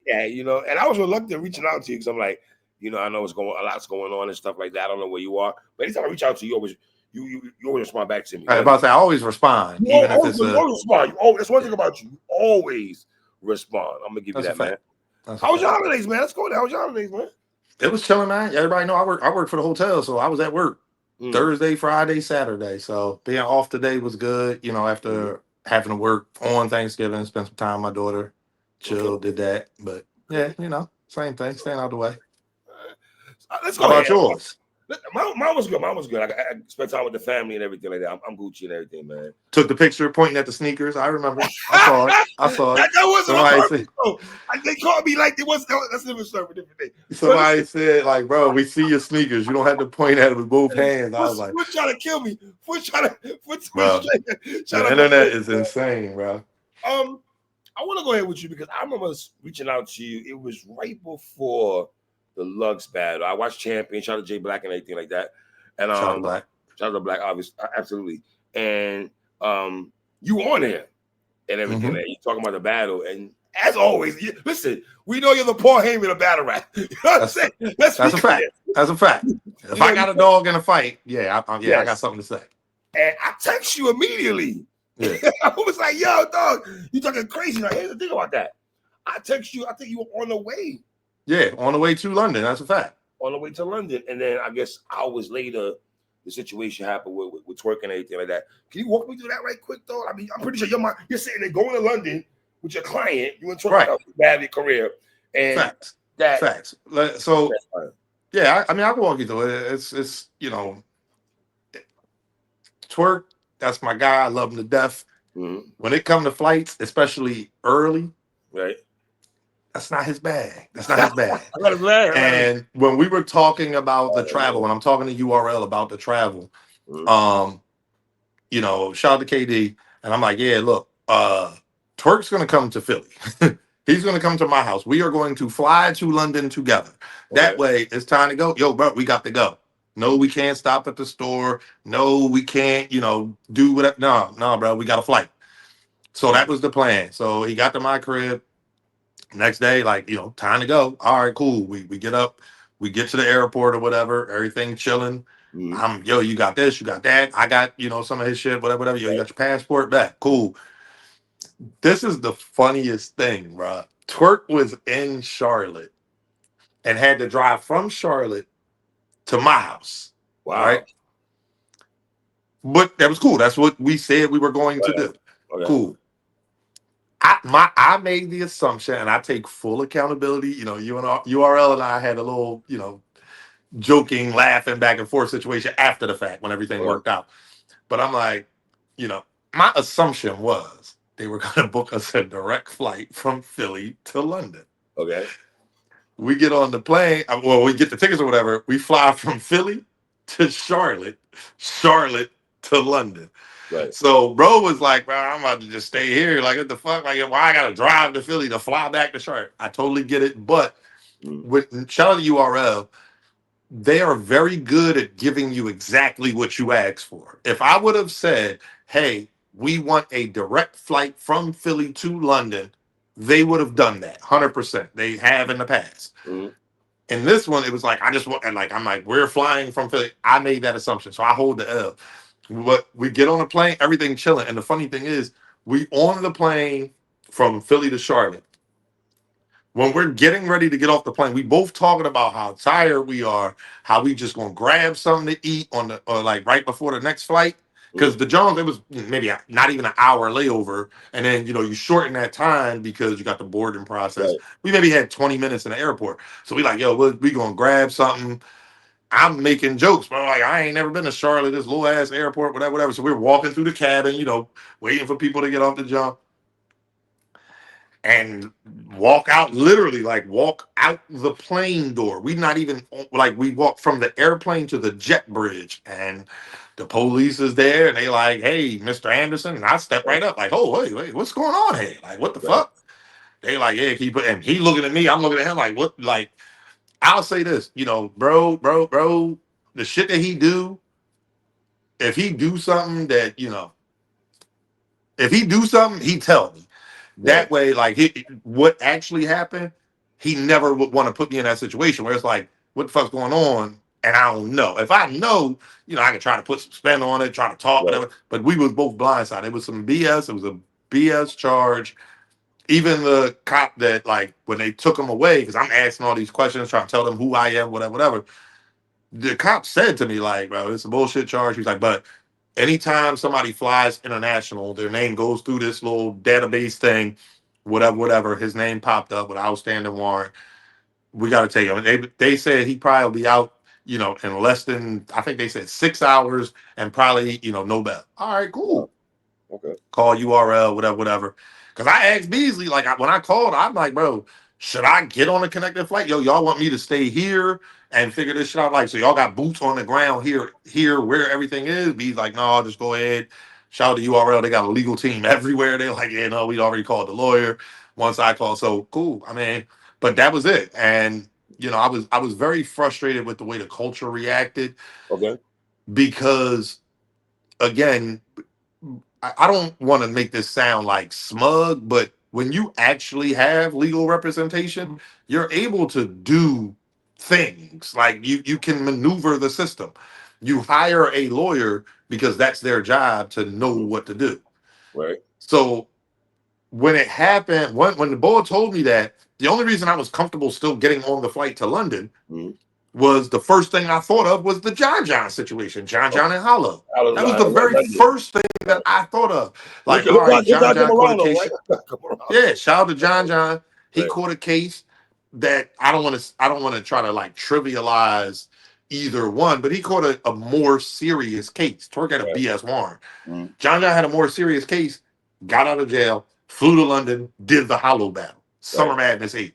Yeah, and I was reluctant reaching out to you because I'm like, I know a lot's going on and stuff like that. I don't know where you are, but anytime I reach out to you, you always respond back to me. I about to say I always respond, You even if always, it's you a. always respond. That's one Yeah, thing about you. You always respond. I'm gonna give you that's a that, man. fact. That's a How was your fact. holidays, man? Let's go there. How was your holidays, man? It was chilling, man. Everybody know I work for the hotel, so I was at work Mm, Thursday, Friday, Saturday. So being off today was good. mm, After having to work on Thanksgiving, spent some time with my daughter, okay, chill, did that. But yeah, okay. same thing, staying out the way. Let's How go about ahead. yours? Mine was good. Mine was good. I spent time with the family and everything like that. I'm Gucci and everything, man. Took the picture pointing at the sneakers. I remember. I saw it. that, I saw it. that wasn't on Somebody said. purpose, though. They called me like it was. That's a different thing. But Somebody said, like, bro, we see your sneakers. You don't have to point at it with both hands. I was like, Foot trying to kill me. Foot bro, trying the to put. internet is insane, bro. Um, I want to go ahead with you because I remember reaching out to you. It was right before the Lux battle. I watched Champion, shout out to Jay Black and everything like that. And Shout out to Black. shout out to Black, obviously, absolutely. And you on there and everything. Mm-hmm. You talking about the battle, and as always, listen, we know you're the Paul Heyman of battle rap. You know what I'm saying? Let's be That's a clear. fact. That's a fact. If I got a dog in a fight, I got Yes. something to say. And I text you immediately. Yeah. I was like, yo, dog, you talking crazy. Now, here's the thing about that. I text you, I think you were on the way. Yeah, on the way to London. That's a fact. On the way to London. And then I guess hours later, the situation happened with Twork and everything like that. Can you walk me through that right quick, though? I mean, I'm pretty sure you're sitting there going to London with your client. You and Twork Right. about bad your career. And Facts. that. Facts. So, yeah, I mean, I can walk you through it. It's Twork, that's my guy. I love him to death. Mm-hmm. When it comes to flights, especially early, Right. that's not his bag. That's not his bag. And And when we were talking about the travel, when I'm talking to URL about the travel, shout out to KD, and I'm like, yeah, look, Twerk's gonna come to Philly. He's gonna come to my house. We are going to fly to London together. That way, it's time to go. Yo, bro, we got to go. No, we can't stop at the store. No, we can't, do whatever. No, bro, we got a flight. So that was the plan. So he got to my crib. Next day, like, time to go. All right, cool. We get up, we get to the airport or whatever, everything chilling. You got this, you got that. I got, some of his shit, whatever. Yo, you got your passport back. Cool. This is the funniest thing, bro. Twerk was in Charlotte and had to drive from Charlotte to my house. Wow. Right? But that was cool. That's what we said we were going to do. Okay. Cool. I made the assumption, and I take full accountability. URL and I had a little, joking, laughing back and forth situation after the fact when everything worked out. But I'm like, my assumption was they were going to book us a direct flight from Philly to London. Okay. We get on the plane. Well, we get the tickets or whatever. We fly from Philly to Charlotte to London. Right. So bro was like, bro, I'm about to just stay here. Like, what the fuck? Like, why I gotta drive to Philly to fly back to Charlotte? I totally get it. But with shout out to URL, they are very good at giving you exactly what you asked for. If I would have said, hey, we want a direct flight from Philly to London, they would have done that 100%. They have in the past. In this one, it was like, I just want, and like, I'm like, we're flying from Philly. I made that assumption. So I hold the L. But we get on the plane, everything chilling. And the funny thing is, we on the plane from Philly to Charlotte. When we're getting ready to get off the plane, we both talking about how tired we are, how we just gonna grab something to eat or like right before the next flight. Because the Jones, it was maybe not even an hour layover, and then you shorten that time because you got the boarding process. Right. We maybe had 20 minutes in the airport, so we like, yo, we gonna grab something. I'm making jokes, but like I ain't never been to Charlotte, this little ass airport, whatever. So we're walking through the cabin, waiting for people to get off the jump. And walk out, literally, like walk out the plane door. We not even like we walk from the airplane to the jet bridge, and the police is there, and they like, hey, Mr. Anderson, and I step right up, like, oh, wait, what's going on here? Like, what the fuck? They like, yeah, and he looking at me, I'm looking at him, like, what? Like, I'll say this, bro, the shit that he do, if he do something that, if he do something, he tell me. That way, like what actually happened, he never would want to put me in that situation where it's like, what the fuck's going on? And I don't know. If I know, I can try to put some spin on it, try to talk, Right. whatever. But we was both blindsided. It was some BS. It was a BS charge. Even the cop that, like, when they took him away, because I'm asking all these questions, trying to tell them who I am, whatever, whatever. The cop said to me, like, bro, it's a bullshit charge. He's like, but anytime somebody flies international, their name goes through this little database thing, whatever, whatever. His name popped up with outstanding warrant. We got to take him. They said he probably will be out, in less than, I think they said 6 hours and probably, no bail. All right, cool. Okay. Call URL, whatever, whatever. Because I asked Beasley, like, when I called, I'm like, bro, should I get on a connected flight? Yo, y'all want me to stay here and figure this shit out? Like, so y'all got boots on the ground here where everything is? Be's like, no, I'll just go ahead. Shout out to URL. They got a legal team everywhere. They're like, yeah, no, we already called the lawyer. Once I called, so cool. I mean, but that was it. And I was very frustrated with the way the culture reacted Okay. because, again, I don't want to make this sound like smug, but when you actually have legal representation, you're able to do things like you can maneuver the system. You hire a lawyer because that's their job to know what to do. Right. So when it happened, when the boy told me that, the only reason I was comfortable still getting on the flight to London Mm-hmm. was the first thing I thought of was the John situation, John and Hollow. I was That was the very London. first thing that I thought of. Like, Look, all right, look, John I come caught a around though, case. right? Come around. Yeah, shout out to John. He Right. caught a case that I don't want to try to like trivialize either one, but he caught a more serious case. Twork had a Right. BS warrant. Mm-hmm. John had a more serious case, got out of jail, flew to London, did the Hollow battle, Right. Summer Madness 8.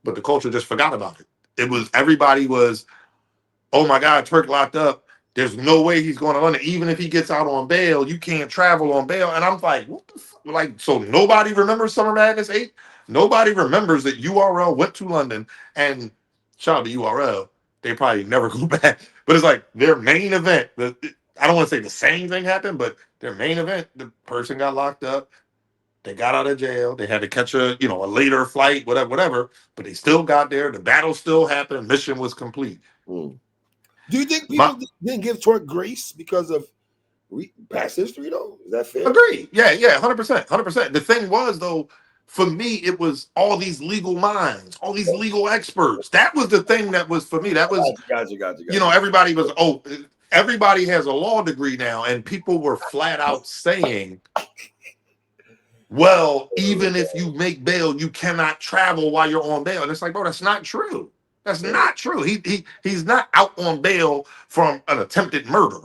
But the culture just forgot about it. Everybody was, oh my God, Twork locked up. There's no way he's going to London. Even if he gets out on bail, you can't travel on bail. And I'm like, what the fuck? Like, so nobody remembers Summer Madness 8? Nobody remembers that URL went to London and shout out to URL. They probably never go back. But it's like their main event. I don't want to say the same thing happened, but their main event, the person got locked up. They got out of jail. They had to catch a later flight, whatever, whatever. But they still got there. The battle still happened. Mission was complete. Mm. Do you think My, people didn't give Twork grace because of past history, though? Is that fair? Agree. Yeah, 100%. 100%. The thing was, though, for me, it was all these legal minds, all these legal experts. That was the thing that was for me. That was, Gotcha. everybody was, everybody has a law degree now. And people were flat out saying, well, even if you make bail, you cannot travel while you're on bail. And it's like, bro, that's not true. That's not true. He's not out on bail from an attempted murder.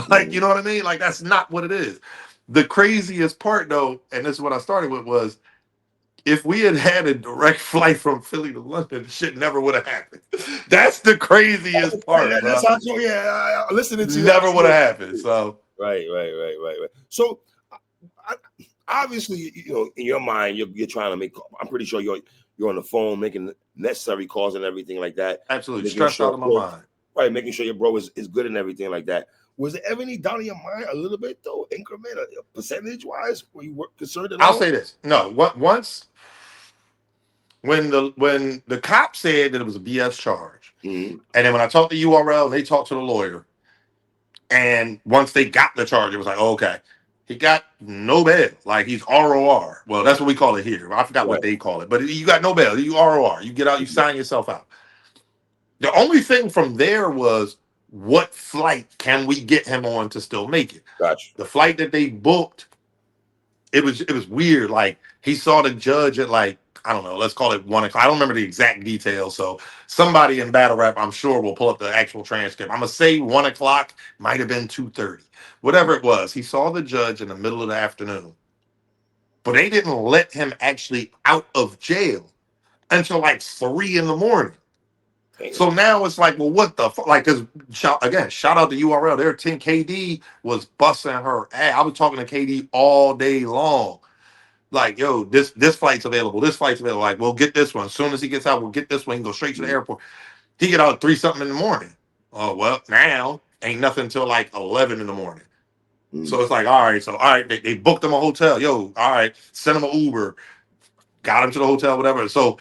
Like, you know what I mean? Like, that's not what it is. The craziest part, though, and this is what I started with, was if we had had a direct flight from Philly to London, shit never would have happened. That's the craziest part, bro. That's how, yeah, listening to never would have happened. So right. So obviously, in your mind, you're trying to make. I'm pretty sure you're on the phone making necessary calls and everything like that. Absolutely stressed out of my mind. Right, making sure your bro is good and everything like that. Was there ever any doubt in your mind, a little bit though, increment, percentage wise, where you were concerned at all? I'll say this: no, once when the cop said that it was a BS charge, and then when I talked to URL and they talked to the lawyer, and once they got the charge, it was like, oh, okay, he got no bail, like he's ROR. Well, that's what we call it here. I forgot what they call it, but you got no bail. You ROR. You get out. You sign yourself out. The only thing from there was, what flight can we get him on to still make it? Gotcha. The flight that they booked, it was weird. Like, he saw the judge at, like, I don't know, let's call it 1 o'clock. I don't remember the exact details. So somebody in battle rap, I'm sure, will pull up the actual transcript. I'm gonna say 1 o'clock, might have been 2:30. Whatever it was, he saw the judge in the middle of the afternoon. But they didn't let him actually out of jail until like 3 in the morning. So now it's like, well, what the fuck? Like, because shout out to URL. Their team KD was busting her ass. I was talking to KD all day long. Like, yo, this flight's available. This flight's available. Like, we'll get this one. As soon as he gets out, we'll get this one. He can go straight to the airport. He get out at 3 something in the morning. Oh, well, now ain't nothing until like 11 in the morning. So it's like, all right, they booked him a hotel. Yo, all right, send him an Uber, got him to the hotel, whatever. So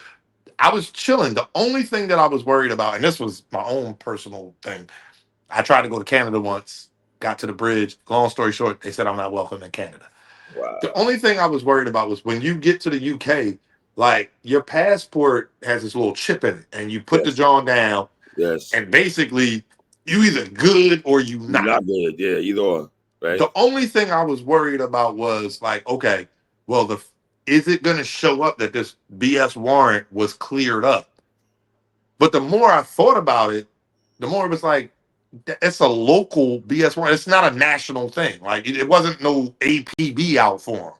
I was chilling. The only thing that I was worried about, and this was my own personal thing, I tried to go to Canada once, got to the bridge. Long story short, they said I'm not welcome in Canada. The Wow. only thing I was worried about was when you get to the UK, like your passport has this little chip in it, and you put the Yes. John down, Yes. and basically you either good or you You're not. not good. Yeah. Either or. Right. The only thing I was worried about was like, okay, well, the is it going to show up that this BS warrant was cleared up? But the more I thought about it, the more it was like, it's a local BS warrant. It's not a national thing. Like it wasn't no APB out for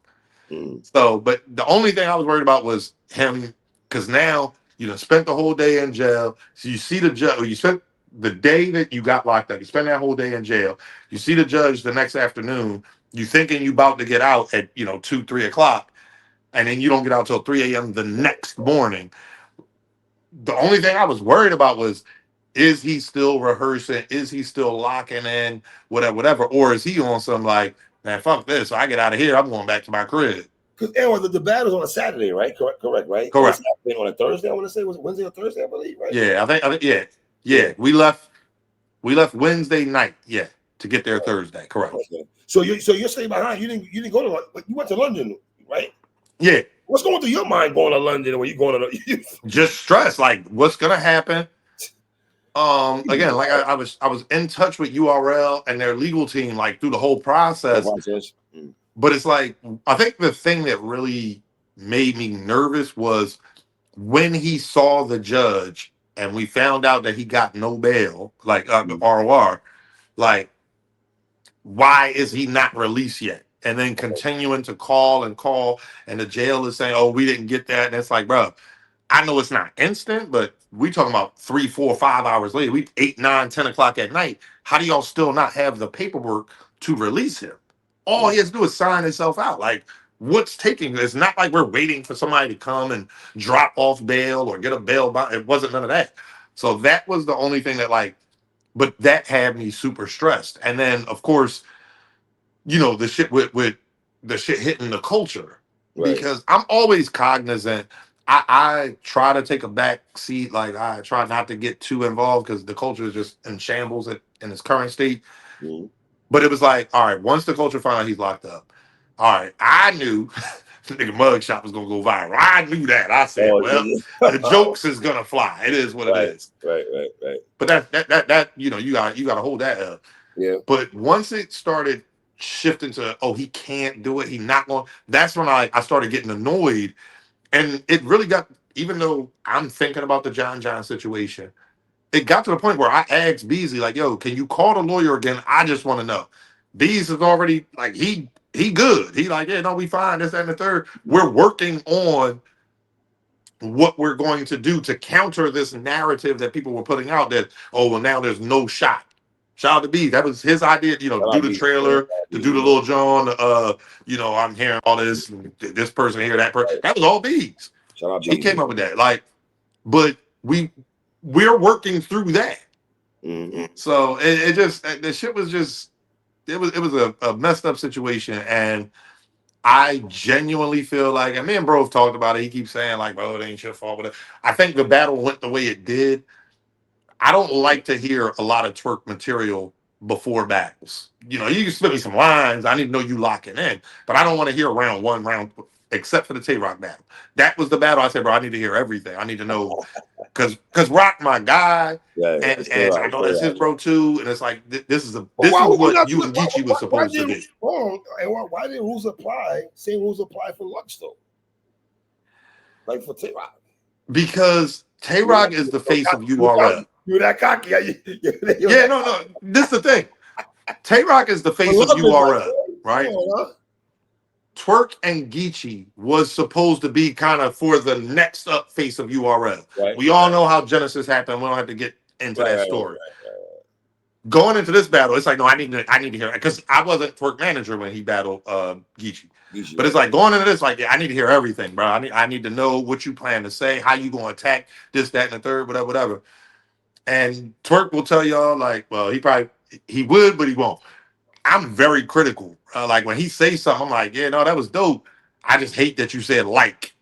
him. Mm. So, but the only thing I was worried about was him, because now you know spent the whole day in jail. So you see the judge. You spent the day that you got locked up. You spend that whole day in jail. You see the judge the next afternoon. You thinking you about to get out at 2, 3 o'clock, and then you don't get out till 3 a.m. the next morning. The only thing I was worried about was, is he still rehearsing? Is he still locking in? Whatever, whatever. Or is he on some like, man, fuck this. So I get out of here. I'm going back to my crib. Because Anwar, the battle's on a Saturday, right? Correct, right? And it's Correct. happening on a Thursday. I want to say was it Wednesday or Thursday, I believe, right? Yeah, I think yeah. Yeah. Yeah. We left Wednesday night, yeah, to get there Thursday. Correct. Okay. So you're staying behind. You didn't go to London, but you went to London, right? Yeah. What's going through your mind going to London when you going to? Just stress. Like, what's gonna happen? Again, like I was in touch with URL and their legal team like through the whole process. Mm. But it's like I think the thing that really made me nervous was when he saw the judge and we found out that he got no bail, like ROR, like why is he not released yet? And then continuing to call and call, and the jail is saying, "Oh, we didn't get that." And it's like, bro, I know it's not instant, but we talking about 3, 4, 5 hours later. We 8, 9, 10 o'clock at night. How do y'all still not have the paperwork to release him? All he has to do is sign himself out. Like, what's taking? It's not like we're waiting for somebody to come and drop off bail or get a bail bond. It wasn't none of that. So that was the only thing that like, but that had me super stressed. And then of course, the shit with the shit hitting the culture Right. because I'm always cognizant. I try to take a back seat, like I try not to get too involved because the culture is just in shambles in its current state. Mm. But it was like, all right, once the culture found out he's locked up, all right, I knew the nigga mugshot was gonna go viral. I knew that. I said, Oh, well, yeah. the jokes is gonna fly. It is what it Right. is. Right. But that you gotta hold that up. Yeah. But once it started shifting to, oh, he can't do it, he not going, that's when I started getting annoyed. And it really got, even though I'm thinking about the John situation, it got to the point where I asked Beasley, like, yo, can you call the lawyer again? I just want to know. Bees is already like he good. He like, yeah, no, we fine, this, that, and the third. We're working on what we're going to do to counter this narrative that people were putting out that, oh, well, now there's no shot. Shout out to B. That was his idea, to Shout do out the Beasley, man. trailer, Shout out to do Beasley, the man. little John, I'm hearing all this, and this person here, that person. Right. That was all B's. Shout out He Beasley, came up with man. that. Like, but we're working through that. Mm-hmm. So it just the shit was just it was a messed up situation. And I genuinely feel like, and me and bro have talked about it. He keeps saying like, bro, it ain't your fault. But I think the battle went the way it did. I don't like to hear a lot of twerk material before battles. You can spit me some lines. I need to know you locking in, but I don't want to hear round, except for the Tay Rock battle. That was the battle. I said, bro, I need to hear everything. I need to know because Rock my guy, Yeah. Stay and I right. know Stay that's his right. bro too. And it's like this is But why would we what not you do it? and Geechee was Why supposed to didn't do. why didn't rules apply? Same rules apply for Lux though. Like for Tay Rock. Because Tay You're Rock is the face of that, URL. you're that cocky. Yeah, no. This is the thing. Tay Rock is the I face of love it, like, URL, come right? on, huh? Twerk and Geechee was supposed to be kind of for the next up face of URL. Right. We all know how Genesis happened. We don't have to get into that Right. story. Going into this battle, it's like, no, I need to hear it because I wasn't Twerk manager when he battled Geechee. But it's like going into this, like, yeah, I need to hear everything, bro. I need to know what you plan to say, how you gonna attack this, that, and the third, whatever. And Twerk will tell y'all, like, well, he would, but he won't. I'm very critical. Like when he says something, I'm like, yeah, no, that was dope. I just hate that you said like.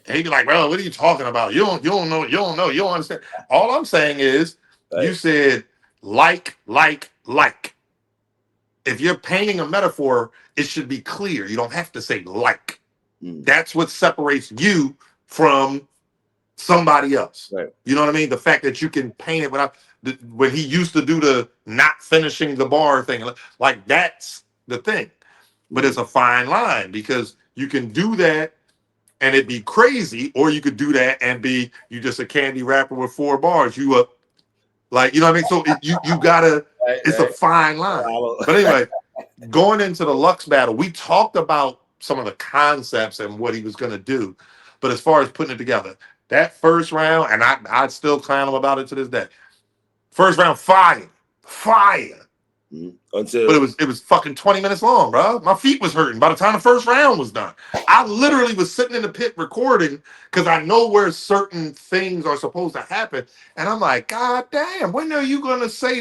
And he'd be like, bro, what are you talking about? You don't understand. All I'm saying is, you Right. said like. If you're painting a metaphor, it should be clear. You don't have to say like. Mm. That's what separates you from somebody else. Right. You know what I mean? The fact that you can paint it without when he used to do the not finishing the bar thing, like that's the thing. But Mm. it's a fine line because you can do that and it'd be crazy, or you could do that and be you just a candy wrapper with 4 bars. You like you know what I mean? So you gotta. Right. It's a Right. fine line. But anyway, going into the Lux battle, we talked about some of the concepts and what he was going to do. But as far as putting it together, that first round, and I'd still clown him about it to this day. First round, fire. Mm. But Until it was fucking 20 minutes long, bro. My feet was hurting by the time the first round was done. I literally was sitting in the pit recording because I know where certain things are supposed to happen. And I'm like, God damn, when are you gonna say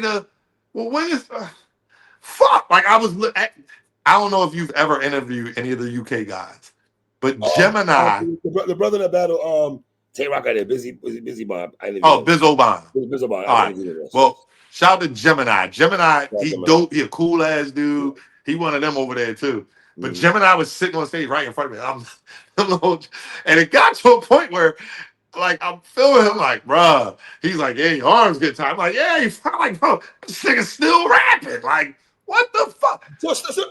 well, when is fuck? Like I don't know if you've ever interviewed any of the UK guys, but Gemini, the brother that battle Tay Rock out there, busy Bob. I interviewed oh, him. Biz Obama. Busy Bob. All I right. interviewed him. Well, shout out to Gemini. Gemini, Shout out he to Gemini. dope. He a cool ass dude. He one of them over there too. But Mhm. Gemini was sitting on stage right in front of me. And it got to a point where, like, I'm filming him, like, bruh. He's like, yeah, your arms get tired. I'm like, yeah, I'm like, bro, this nigga's still rapping. Like, what the fuck?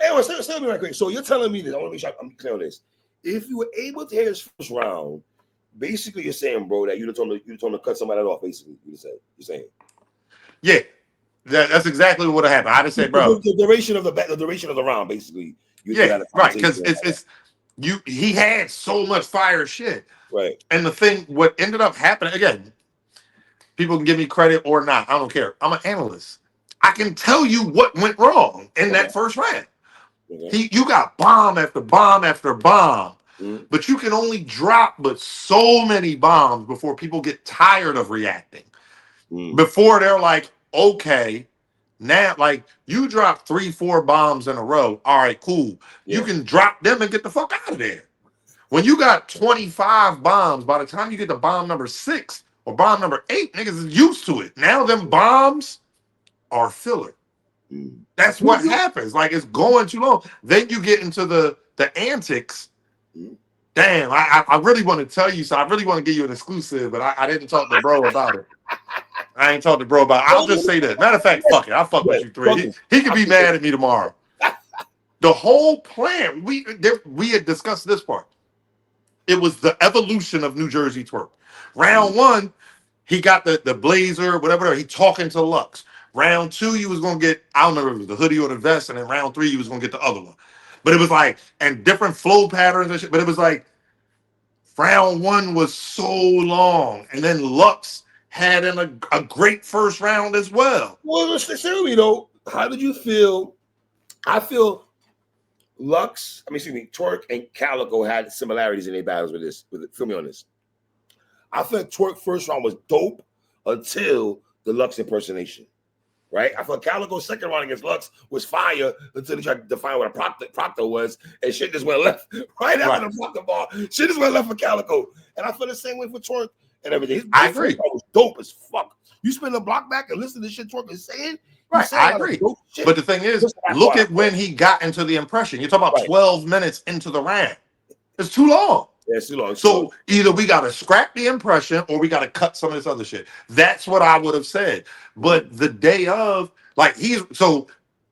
Anyway, tell me right quick. So you're telling me this. I want to make sure I'm clear on this. If you were able to hear his first round, basically you're saying, bro, that you told him to cut somebody off. Basically, you're saying. Yeah, that's exactly what happened. I just said, bro, The duration of the round, basically. You yeah, had a right, conversation. because it's you. He had so much fire shit, Right. and the thing, what ended up happening again, people can give me credit or not. I don't care. I'm an analyst. I can tell you what went wrong in Okay. that first round. Okay. You got bomb after bomb after bomb, Mm-hmm. but you can only drop but so many bombs before people get tired of reacting. Mm-hmm. Before they're like, okay, now like you drop 3, 4 bombs in a row. All right, cool. You Yeah. can drop them and get the fuck out of there. When you got 25 bombs, by the time you get to bomb number 6 or bomb number 8, niggas is used to it. Now them bombs are filler. Mm-hmm. That's what happens. Like it's going too long. Then you get into the antics. Mm-hmm. Damn, I really want to tell you so. I really want to give you an exclusive, but I didn't talk to bro about it. I ain't talked to bro about it. I'll just say this. Matter of fact, fuck it. I'll fuck with you three. He could be mad at me tomorrow. The whole plan, we had discussed this part. It was the evolution of New Jersey twerk. Round one, he got the blazer, whatever. He talking to Lux. Round two, you was gonna get, I don't remember if it was the hoodie or the vest, and then round three, you was gonna get the other one. But it was like, and different flow patterns and shit. But it was like, round one was so long, and then Lux had in a great first round as well. Well, listen me though. How did you feel? I feel Twork and Calico had similarities in their battles with this. Feel me on this. I felt Twork first round was dope until the Lux impersonation. Right? I thought Calico's second round against Lux was fire until he tried to define what a proctor was, and shit just went left. Right after the proctor ball, shit just went left for Calico. And I feel the same way for Twork and everything. I agree. First round was dope as fuck. You spin the block back and listen to this shit Twork is saying. Right, I agree. But the thing is, look at when he got into the impression. You're talking about 12 minutes into the round. It's too long. Yeah, it's too long. So either we got to scrap the impression or we got to cut some of this other shit. That's what I would have said. But the day of, like,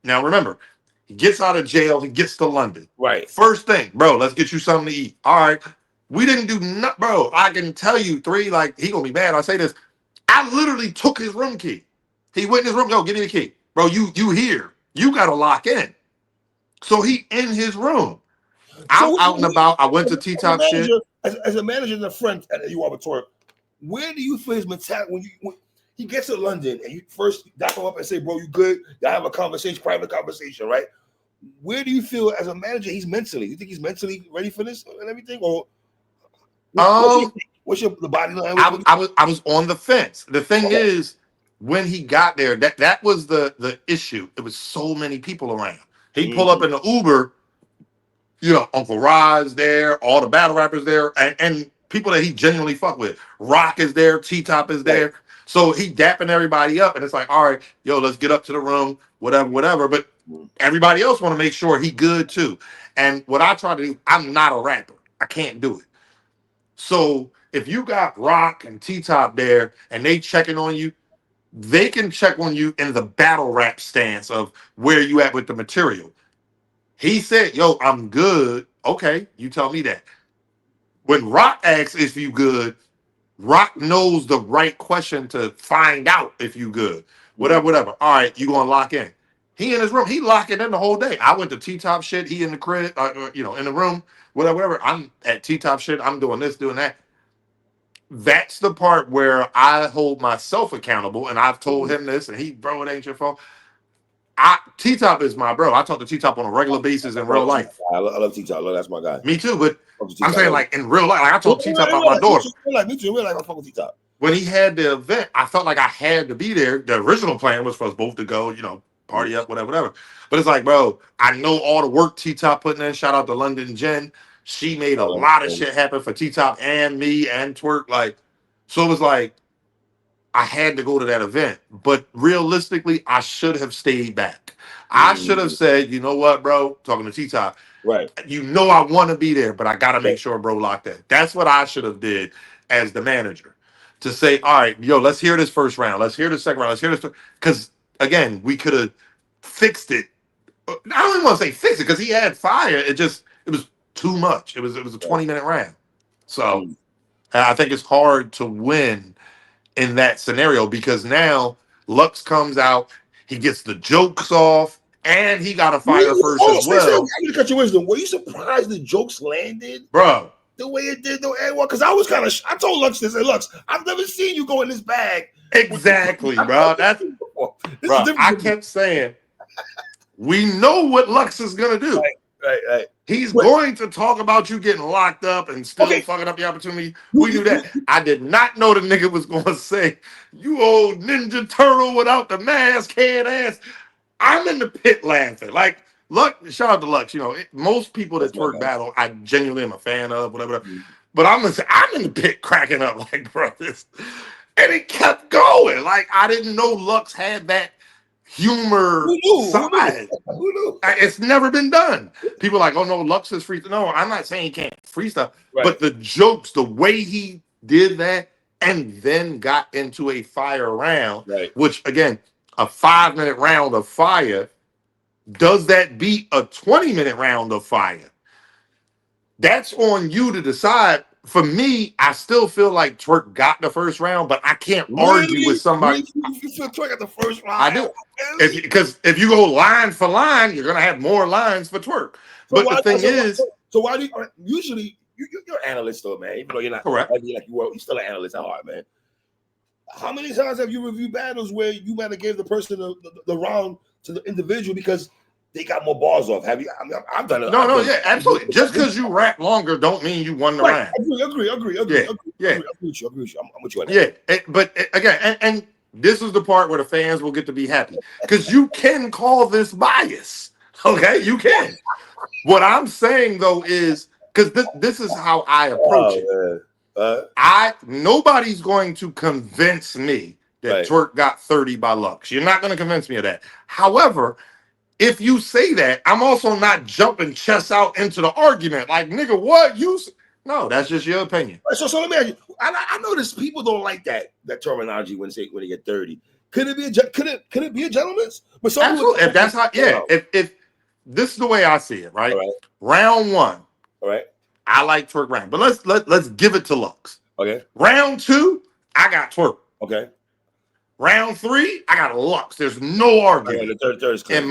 now remember, he gets out of jail, he gets to London. Right. First thing, bro, let's get you something to eat. All right. We didn't do nothing, bro. I can tell you three, like, he gonna be mad. I say this. I literally took his room key. He went in his room, yo, give me the key. Bro, you here. You got to lock in. So he in his room. I'm out and about. I went to T-Top shit. As a manager in the front at you are with Twork, where do you feel his mentality when he gets to London and you first dap him up and say, bro, you good? Y'all have a conversation, private conversation, right? Where do you feel as a manager he's mentally? You think he's mentally ready for this and everything? Or what's the body language? I was on the fence. The thing is, when he got there, that was the issue. It was so many people around. He pull up in the Uber, Uncle Rod's there, all the battle rappers there, and people that he genuinely fuck with. Rock is there, T-Top is Right. there. So he dapping everybody up, and it's like, all right, yo, let's get up to the room, whatever, whatever. But Mm. everybody else want to make sure he good too. And what I try to do, I'm not a rapper. I can't do it. So if you got Rock and T-Top there and they checking on you, they can check on you in the battle rap stance of where you at with the material. He said, yo, I'm good. Okay, you tell me that. When Rock asks if you good, Rock knows the right question to find out if you good. Whatever, Mm. whatever. All right, you gonna lock in. He in his room. He locking in the whole day. I went to T-Top shit. He in the crib, in the room, whatever, whatever. I'm at T-Top shit. I'm doing this, doing that. That's the part where I hold myself accountable, and I've told Mhm. him this, and he, bro, it ain't your fault. T-Top is my bro. I talk to T-Top on a regular basis in I real love life. T-Top. I love T-Top. I love that's my guy. Me too, but Fuck with I'm T-Top. I saying love like in real life, like I told T-Top about my daughter. me too. Like I fuck with T-Top. When he had the event, I felt like I had to be there. The original plan was for us both to go, Mm. party up, whatever, whatever. But it's like, bro, I know all the work T-Top putting in. Shout out to London Jen. She made I a love lot of him. shit happen for T-Top and me and Twork. Like, so it was like, I had to go to that event. But realistically, I should have stayed back. I should have Mm. said, you know what, bro, talking to T-Top, Right. I want to be there, but I got to Right. make sure bro locked in. That's what I should have did as the manager to say, all right, yo, let's hear this first round. Let's hear the second round. Let's hear this. Because again, we could have fixed it. I don't even want to say fix it because he had fire. It was too much. It was a Right. 20-minute round. So Mm. I think it's hard to win in that scenario because now Lux comes out, he gets the jokes off, and he got a fire first as Say, I'm well. gonna cut your wisdom. Were you surprised the jokes landed Bro, the way it did, though, Anwar? Because I was kind of. I told Lux this. Hey, Lux, I've never seen you go in this bag. exactly, I've bro. never seen you before. This is Bro, different I for me. kept saying, we know what Lux is gonna do. Right. He's But going to talk about you getting locked up and still okay, fucking up the opportunity. you, We knew you, that. you, I did not know the nigga was going to say, you old Ninja Turtle without the mask, head ass. I'm in the pit laughing. Like, Lux, shout out to Lux. Most people that that's my twerk guy. battle, I genuinely am a fan of, whatever. But I'm gonna say, I'm in the pit cracking up, like, bro, this. And it kept going. Like, I didn't know Lux had that Who humor knew? Who knew? side. Who knew? It's never been done. People are like, oh no, Lux is free. No, I'm not saying he can't freestyle, Right, but the jokes, the way he did that, and then got into a fire round, right. which again, a 5-minute round of fire, does that beat a 20-minute round of fire? That's on you to decide. For me, I still feel like Twerk got the first round, but I can't argue with Really? Somebody. Really? You feel Twerk at the first round? I do. Really? Because if you go line for line, you're gonna have more lines for Twerk. So But the why? thing is, So why do you usually you're an analyst though, man? Even though you're not correct. heavy like you were, you're still an analyst at heart, man. How many times have you reviewed battles where you might have gave the person the round to the individual because they got more bars off? Have you? I've done it. No, I've no, done yeah, absolutely. Just it. because you rap longer don't mean you won the Right. round. Agree Yeah, yeah, with you. I'm with you on that. yeah. Again, and this is the part where the fans will get to be happy because you can call this bias. Okay, you can. What I'm saying though is because this is how I approach Oh it. man. Nobody's going to convince me that Right. Twerk got 30 by Lux. You're not going to convince me of that. However, if you say that, I'm also not jumping chest out into the argument. Like, nigga, what? No, that's just your opinion. So let me ask you. I notice people don't like that terminology when they get 30. Could it be could it be a gentleman's? But some people Absolutely. If that's how, yeah. wow. If this is the way I see it, All right? right. Round one, All right. I like Twerk round, but let's give it to Lux. Okay. Round two, I got Twerk. Okay. Round three, I got Lux. There's no argument. The third is clear. In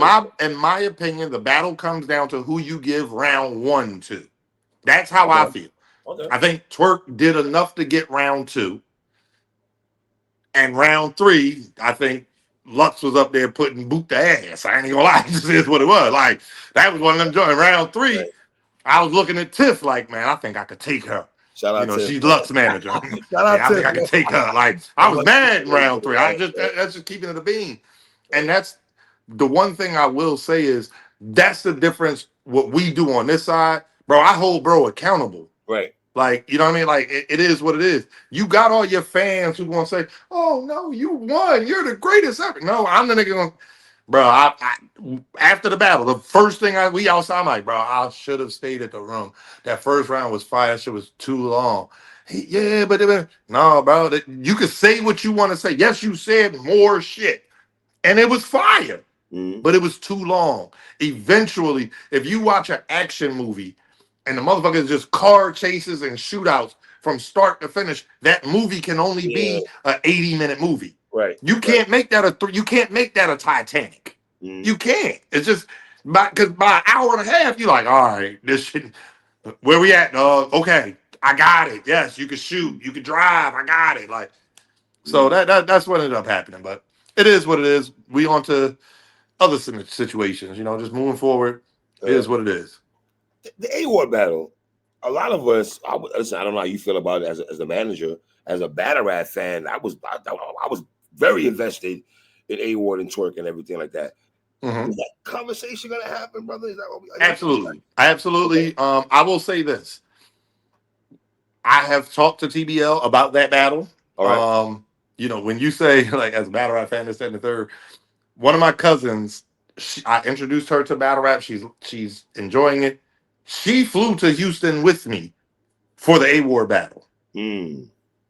my opinion, the battle comes down to who you give round one to. That's how I feel. Okay. I think Twerk did enough to get round two. And round three, I think Lux was up there putting boot to ass. I ain't even gonna lie. This is what it was. Like, that was one of them joints. Round three, Right. I was looking at Tiff like, man, I think I could take her. Shout out to She's Lux manager. I think I could take her. Like, I was mad in round three. That's just keeping it a bean. And that's the one thing I will say is that's the difference. What we do on this side, bro, I hold bro accountable. Right. Like, you know what I mean? Like, it is what it is. You got all your fans who gonna say, "Oh no, you won. You're the greatest ever." No, I'm the nigga going, bro. After the battle, the first thing we outside, I'm like, bro, I should have stayed at the room. That first round was fire. That shit was too long. Yeah, but no, bro. You can say what you want to say. Yes, you said more shit, and it was fire, but it was too long. Eventually, if you watch an action movie and the motherfucker is just car chases and shootouts from start to finish, that movie can only Yeah. be an 80-minute movie. Right. You can't make that you can't make that a Titanic. You can't. It's just because by an hour and a half, you're like, all right, this shit. Where we at, dog? Okay, I got it. Yes, you can shoot, you can drive. I got it. Like, so that's what ended up happening. But it is what it is. We on to other situations. Just moving forward. It is what it is. The A-Ward battle. A lot of us. Listen, I don't know how you feel about it as a manager, as a battle rap fan. I was very invested in A-Ward and Twork and everything like that. Is that conversation gonna happen, brother? Is that what Absolutely. Okay. I will say this. I have talked to TBL about that battle. All right. When you say, like, as a battle rap fan, this, that, and the third, one of my cousins, I introduced her to battle rap. She's enjoying it. She flew to Houston with me for the A-Ward battle.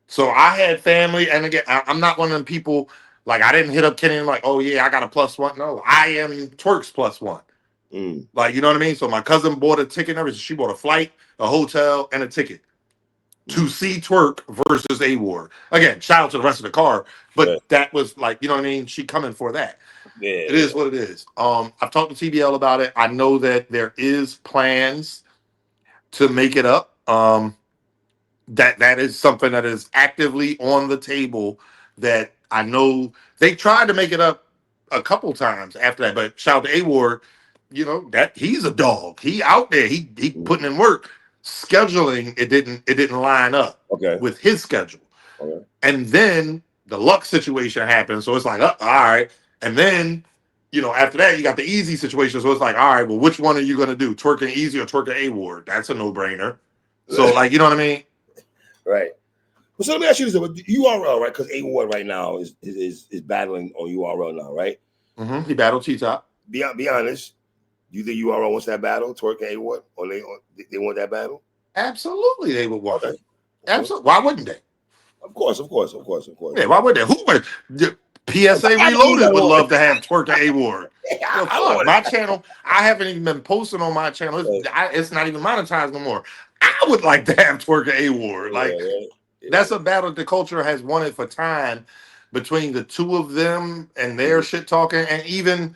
So I had family, and again, I'm not one of them people, like, I didn't hit up Kenny and like, oh yeah, I got a +1. No, I am Twork's +1. Like, you know what I mean? So my cousin bought a ticket and everything. She bought a flight, a hotel, and a ticket to see Twork versus A-Ward. Again, shout out to the rest of the car, but that was like, you know what I mean? She coming for that. Yeah, it is what it is. I've talked to TBL about it. I know that there is plans to make it up. That is something that is actively on the table that I know they tried to make it up a couple times after that. But shout out to A-Ward, that he's a dog. He out there. He putting in work. Scheduling, it didn't line up with his schedule. And then the luck situation happened. So it's like, all right. And then, after that, you got the easy situation. So it's like, all right, well, which one are you going to do? Twork and Easy or Twork and A-Ward? That's a no-brainer. So, like, you know what I mean? Right. Well, so let me ask you this: URL, right? Because A-Ward right now is battling on URL now, right? He battled T-Top. Be honest. Do you think URL wants that battle, Twork and A-Ward, or they want that battle? Absolutely, they would want it. Absolutely. Why wouldn't they? Of course. Yeah, why would they? Who would? PSA Reloaded would love to have Twork and A-Ward. My channel, I haven't even been posting on my channel. It's not even monetized no more. I would like to have Twork and A-Ward. Like, that's a battle the culture has wanted for time between the two of them and their shit talking. And even,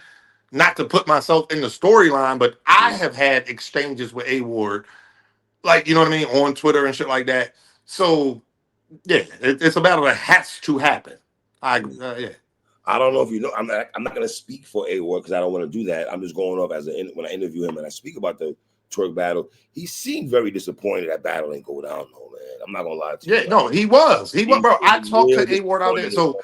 not to put myself in the storyline, but I have had exchanges with A-Ward, like, you know what I mean, on Twitter and shit like that. So, yeah, it's a battle that has to happen. Yeah. I don't know if you know. I'm not going to speak for A-Ward because I don't want to do that. I'm just going off when I interview him and I speak about the Twork battle. He seemed very disappointed that battle ain't go down, though, man. I'm not gonna lie to you. Yeah, no, he was, bro. I talked to A-Ward out there. So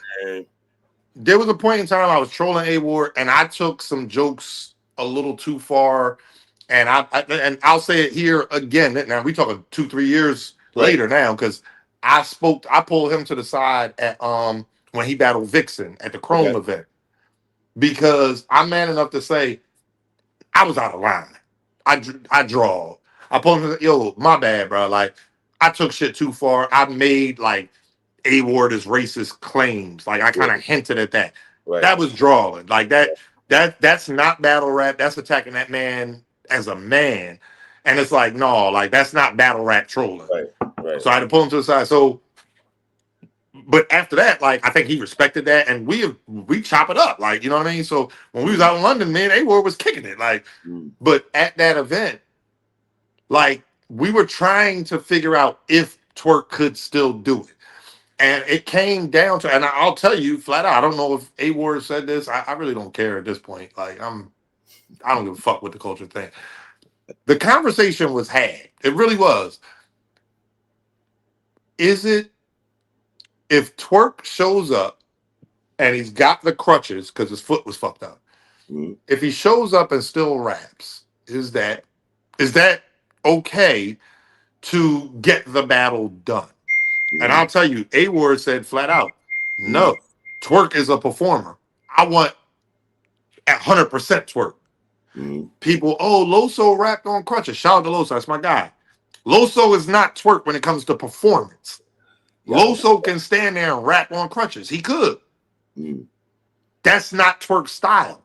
there was a point in time I was trolling A-Ward and I took some jokes a little too far. And I'll say it here again. Now we talking 2-3 years later now, because I pulled him to the side at when he battled Vixen at the Chrome event, because I'm man enough to say I was out of line. I draw. I pulled him. Yo, my bad, bro. Like, I took shit too far. I made like A-Ward is racist claims. Like, I kind of hinted at that. That was drawing. Like that's not battle rap. That's attacking that man as a man. And it's like, no, like, that's not battle rap trolling. So I had to pull him to the side. So, but after that, like, I think he respected that, and we chop it up, like, you know what I mean. So when we was out in London, man, A-Ward was kicking it, like. But at that event, like, we were trying to figure out if Twork could still do it, and it came down to, and I'll tell you flat out, I don't know if A-Ward said this. I really don't care at this point. Like, I don't give a fuck with the culture thing. The conversation was had. It really was. Is it, if Twork shows up and he's got the crutches because his foot was fucked up, if he shows up and still raps, is that okay to get the battle done. And I'll tell you, A-Ward said flat out, no, Twork is a performer. I want 100% Twork. People, Loso rapped on crutches. Shout out to Loso, that's my guy. Loso is not Twork when it comes to performance. Loso can stand there and rap on crutches. He could. That's not Twork's style.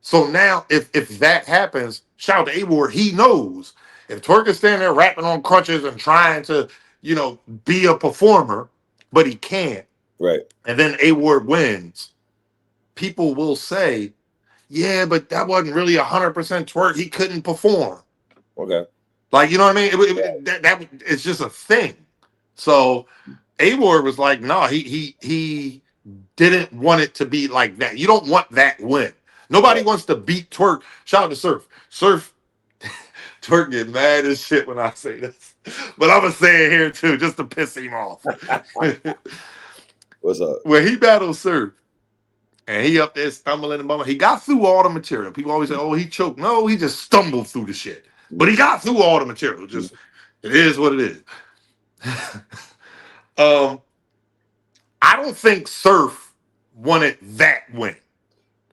So now if that happens, shout out to A-Ward, he knows if Twork is standing there rapping on crutches and trying to, be a performer, but he can't. Right. And then A-Ward wins. People will say, yeah, but that wasn't really 100% Twork. He couldn't perform. Okay. Like, you know what I mean? That it's just a thing. So A-Ward was like, no, he didn't want it to be like that. You don't want that win. Nobody wants to beat Twork. Shout out to Surf. Surf, Twork get mad as shit when I say this. But I'm going to say it here too, just to piss him off. What's up? When he battled Surf, and he up there stumbling and bumbling, he got through all the material. People always say, oh, he choked. No, he just stumbled through the shit. But he got through all the material. Just, it is what it is. I don't think Surf wanted that win.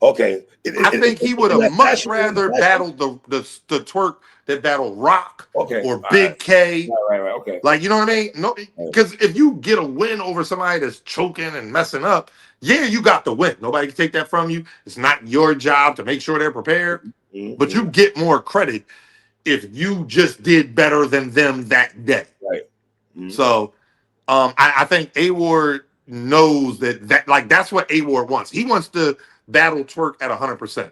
Okay. I think he would have much rather battled the Twork that battled Rock or Big K. Right. Okay. Like, you know what I mean? No, because if you get a win over somebody that's choking and messing up, yeah, you got the win. Nobody can take that from you. It's not your job to make sure they're prepared. But you get more credit if you just did better than them that day. Right. So I think A-Ward knows that like that's what A-Ward wants. He wants to battle Twork at 100%.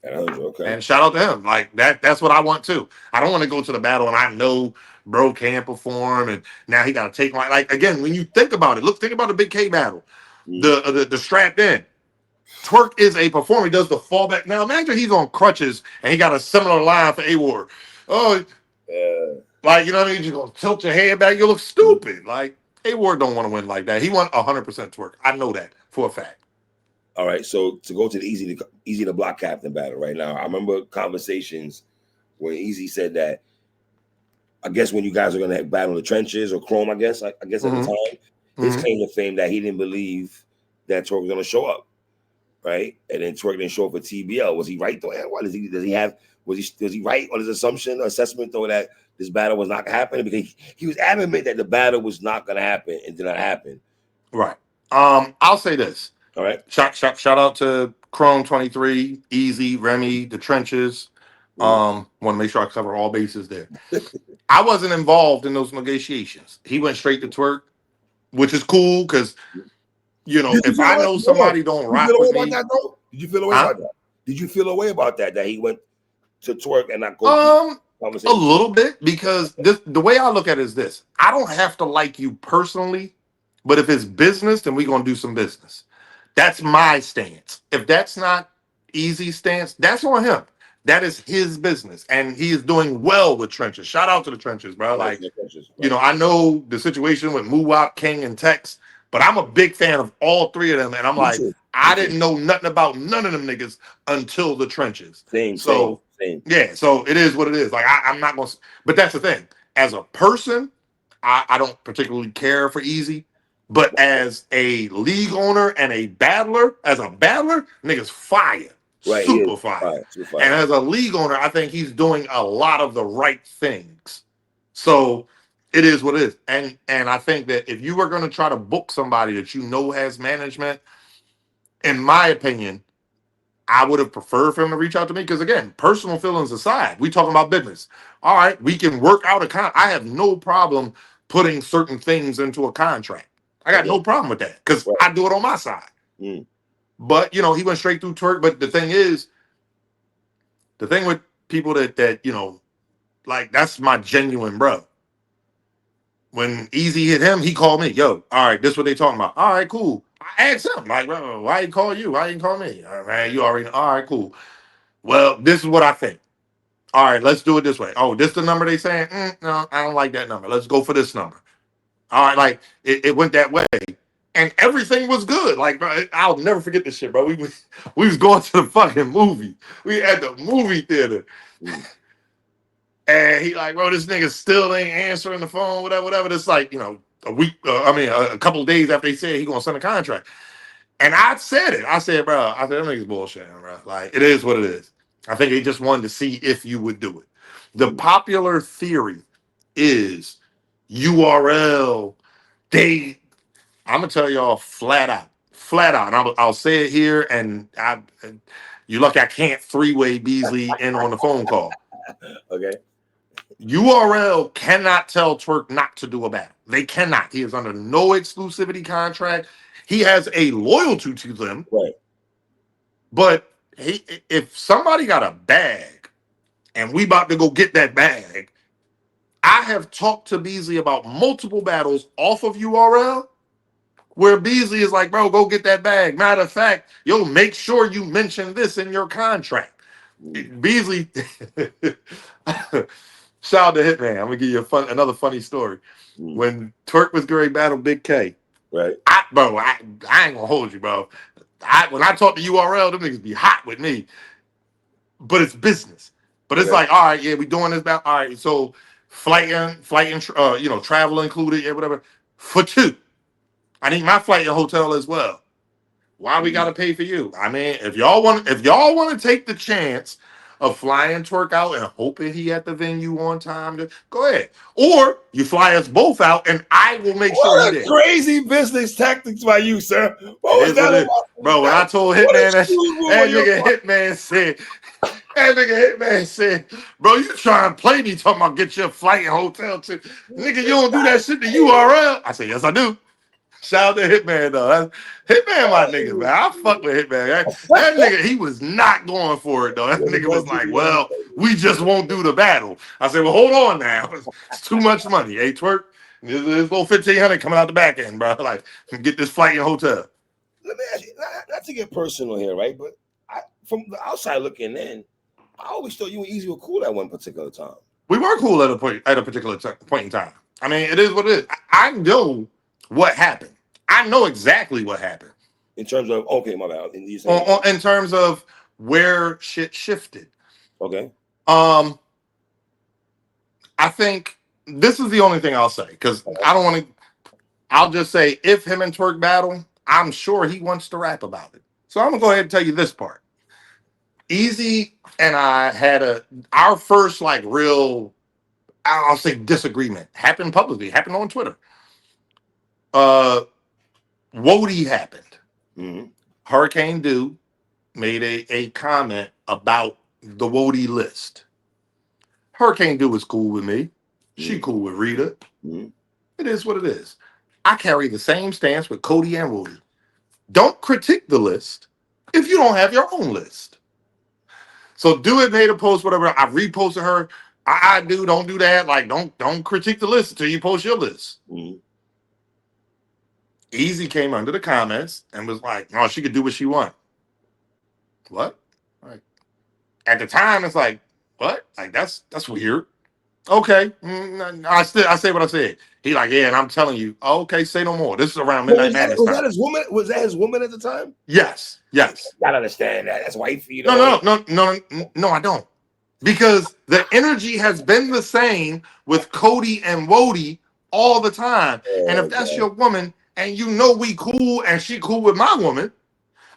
Okay. And shout out to him. Like that's what I want too. I don't want to go to the battle and I know bro can't perform and now he got to take my, like, again, when you think about it, think about the Big K battle, the strapped in. Twork is a performer. He does the fallback. Now imagine he's on crutches and he got a similar line for A-Ward. Like, you know what I mean? You're going to tilt your head back. You look stupid. Like, A-Ward don't want to win like that. He want 100% Twork. I know that for a fact. All right, so to go to the easy to block captain battle right now, I remember conversations where Easy said that, I guess when you guys are going to battle the trenches or Chrome, I guess at the time, his claim to fame that he didn't believe that Twork was going to show up, right? And then Twork didn't show up for TBL. Was he right though? Was he right on his assessment though that this battle was not going to happen? Because he was adamant that the battle was not going to happen and did not happen. Right. I'll say this. All right. Shout out to Chrome 23, Easy, Remy, the trenches. Want to make sure I cover all bases there. I wasn't involved in those negotiations. He went straight to Twork, which is cool because, if I know somebody don't rock with me. Did you feel away about that? Did you feel away about that he went to Twork and not go to conversation? A little bit, because the way I look at it is this. I don't have to like you personally, but if it's business, then we're going to do some business. That's my stance. If that's not Easy stance, that's on him. That is his business, and he is doing well with trenches. Shout out to the trenches, bro. Like, I know the situation with Muwap, King, and Tex, but I'm a big fan of all three of them, and I'm I didn't know nothing about none of them niggas until the trenches. Same. Yeah, so it is what it is. Like, I'm not going to, but that's the thing. As a person, I don't particularly care for Easy. But as a league owner and a battler, nigga's fire. Right, super fire. And as a league owner, I think he's doing a lot of the right things. So it is what it is. And I think that if you were going to try to book somebody that has management, in my opinion, I would have preferred for him to reach out to me. Because again, personal feelings aside, we talking about business. All right, we can work out I have no problem putting certain things into a contract. I got no problem with that because I do it on my side. But, he went straight through Twork. But the thing with people that like, that's my genuine bro. When Easy hit him, he called me. Yo, all right, this is what they talking about. All right, cool. I asked him, like, bro, why he call you? Why he didn't call me? All right, man, you already know. All right, cool. Well, this is what I think. All right, let's do it this way. Oh, this the number they saying? No, I don't like that number. Let's go for this number. All right, like it went that way, and everything was good. Like, bro, I'll never forget this shit, bro. We was going to the fucking movie. We at the movie theater, And he like, bro, this nigga still ain't answering the phone, whatever, whatever. It's like, a week, a couple of days after they said he gonna send a contract. And I said it. I said, bro, that nigga's bullshitting, bro. Like, it is what it is. I think he just wanted to see if you would do it. The popular theory is URL. I'm gonna tell y'all flat out. And I'll say it here, and you lucky I can't three-way Beasley in on the phone call. Okay. URL cannot tell Twork not to do a battle. They cannot. He is under no exclusivity contract. He has a loyalty to them. Right. But if somebody got a bag and we about to go get that bag, I have talked to Beasley about multiple battles off of URL where Beasley is like, bro, go get that bag. Matter of fact, yo, make sure you mention this in your contract. Beasley, shout out to Hitman. I'm gonna give you another funny story. When Twork was going to battle Big K, right? I ain't gonna hold you, bro. When I talk to URL, them niggas be hot with me. But it's business. But it's like, all right, yeah, we doing this battle. All right, so flight and travel included, yeah, whatever. For 2. I need my flight and hotel as well. Why we gotta pay for you? I mean, if y'all want to take the chance of flying Twork out and hoping he at the venue on time, go ahead. Or you fly us both out, and I will make sure he there. Crazy business tactics by you, sir. What was that about? Bro, when I told Hitman that nigga Hitman said, bro, you trying to play me talking about get your flight and hotel to nigga, you don't do that shit to URL. I said, yes, I do. Shout out to Hitman though. Hitman my nigga, man. I fuck with Hitman. That nigga, he was not going for it though. That nigga was like, well, we just won't do the battle. I said, well, hold on now. It's too much money. Hey, Twork, this little 1,500 coming out the back end, bro. Like, get this flight and hotel. Let me ask you, not to get personal here, right? But from the outside looking in, I always thought you and Easy were cool at one particular time. We were cool at a particular point in time. I mean, it is what it is. I know what happened. I know exactly what happened. In terms of, okay, my bad. In terms of where shit shifted. Okay. I think this is the only thing I'll say, because I don't want to. I'll just say, if him and Twork battle, I'm sure he wants to rap about it. So I'm gonna go ahead and tell you this part. Easy and I had our first like real, I'll say, disagreement happened publicly, happened on Twitter. Wody happened. Mm-hmm. Hurricane Dew made a comment about the Wody list. Hurricane Dew is cool with me. She cool with Rita. Mm-hmm. It is what it is. I carry the same stance with Cody and Wody. Don't critique the list if you don't have your own list. So Do It made a post, whatever. I reposted her. I do, don't do that. Like, don't critique the list until you post your list. Mm-hmm. Easy came under the comments and was like, "No, she could do what she want." What? Like, at the time, it's like, what? Like, that's weird. Okay, I say what I said. He like, yeah, and I'm telling you, okay, say no more. This is around Midnight Madness. Was that his woman? Was that his woman at the time? Yes. I understand that. That's wifey. No, I don't. Because the energy has been the same with Cody and Wody all the time. And if that's your woman, and you know we cool and she cool with my woman,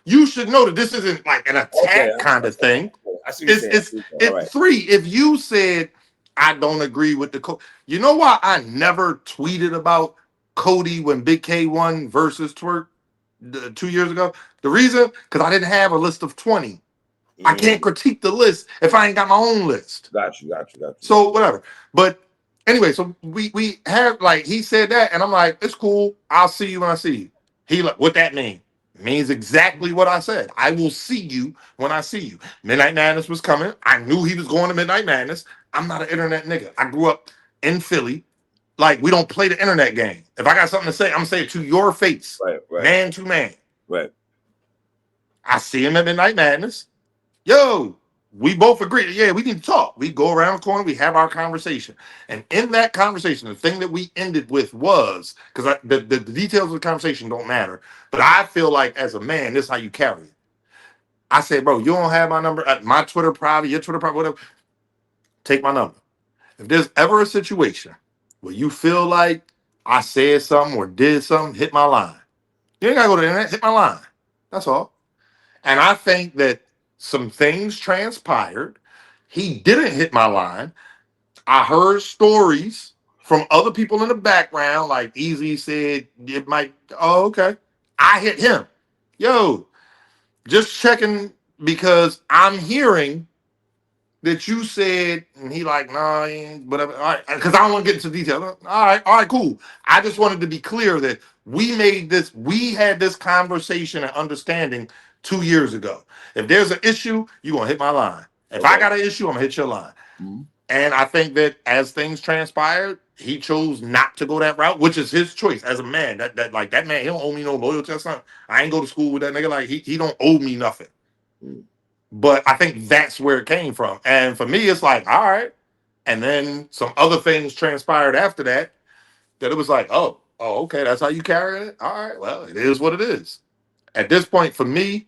you should know that this isn't like an attack kind of thing. It's 3. If you said, I don't agree with the you know why I never tweeted about Cody when Big K won versus Twork 2 years ago? The reason, because I didn't have a list of 20. Mm-hmm. I can't critique the list if I ain't got my own list. Got you. So whatever. But anyway, so we have, like, he said that, and I'm like, it's cool. I'll see you when I see you. He like, what that mean? It means exactly what I said. I will see you when I see you. Midnight Madness was coming. I knew he was going to Midnight Madness. I'm not an internet nigga. I grew up in Philly. Like, we don't play the internet game. If I got something to say, I'm gonna say it to your face. Right. Man to man. Right. I see him at Midnight Madness. Yo, we both agree. Yeah, we need to talk. We go around the corner. We have our conversation. And in that conversation, the thing that we ended with was, because the details of the conversation don't matter, but I feel like as a man, this is how you carry it. I said, bro, you don't have my number, my Twitter private, your Twitter private, whatever. Take my number. If there's ever a situation where you feel like I said something or did something, hit my line. You ain't gotta go to the internet, hit my line. That's all. And I think that some things transpired. He didn't hit my line. I heard stories from other people in the background, like Easy said, it might, oh, okay. I hit him. Yo, just checking because I'm hearing that you said, and he like, nah, whatever. All right, because I don't want to get into detail. All right, cool. I just wanted to be clear that we had this conversation and understanding 2 years ago. If there's an issue, you're gonna hit my line. If I got an issue, I'm gonna hit your line. Mm-hmm. And I think that as things transpired, he chose not to go that route, which is his choice as a man. That man, he don't owe me no loyalty or something. I ain't go to school with that nigga. Like he don't owe me nothing. Mm-hmm. But I think that's where it came from. And for me, it's like, all right. And then some other things transpired after that, that it was like, oh, okay, that's how you carry it. All right, well, it is what it is. At this point, for me,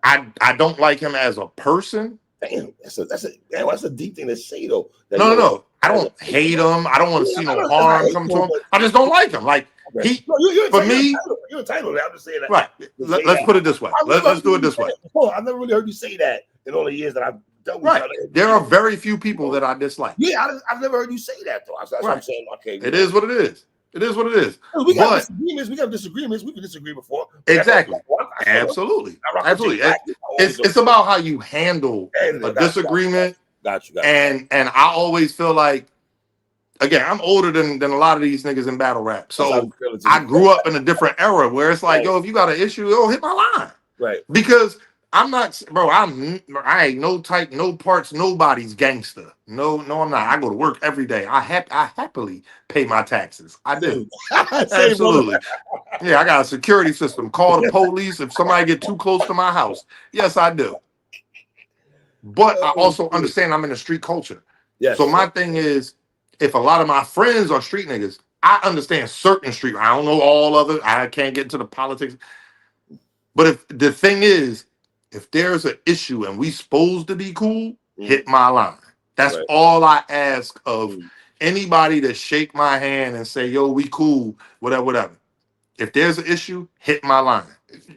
I don't like him as a person. Damn, that's a deep thing to say though. No. I don't hate him. I don't want to see no harm come to him. I just don't like him. Like for me, you're entitled. I'm just saying that. Right. Let's put it this way. Let's do it this way. I've never really heard you say that in all the years that I've dealt with. Right. There are very few people that I dislike. Yeah, I've never heard you say that though. That's what I'm saying. Okay. It is what it is. It is what it is. We got disagreements. We got disagreements. We can disagree before. Exactly. Absolutely. It's about how you handle a disagreement. Got you. And I always feel like, again, I'm older than a lot of these niggas in battle rap. So I grew up in a different era where it's like, yo, if you got an issue, hit my line. Right. Because I'm not, bro. I ain't no type, no parts, nobody's gangster. No, I'm not. I go to work every day. I happily pay my taxes. I do. Absolutely. Yeah, I got a security system. Call the police if somebody get too close to my house. Yes, I do. But I also understand I'm in a street culture. Yes. So my thing is, if a lot of my friends are street niggas, I understand certain street. I don't know all other. I can't get into the politics. But if the thing is, if there's an issue and we supposed to be cool, hit my line. That's all I ask of anybody to shake my hand and say, yo, we cool, whatever. If there's an issue, hit my line.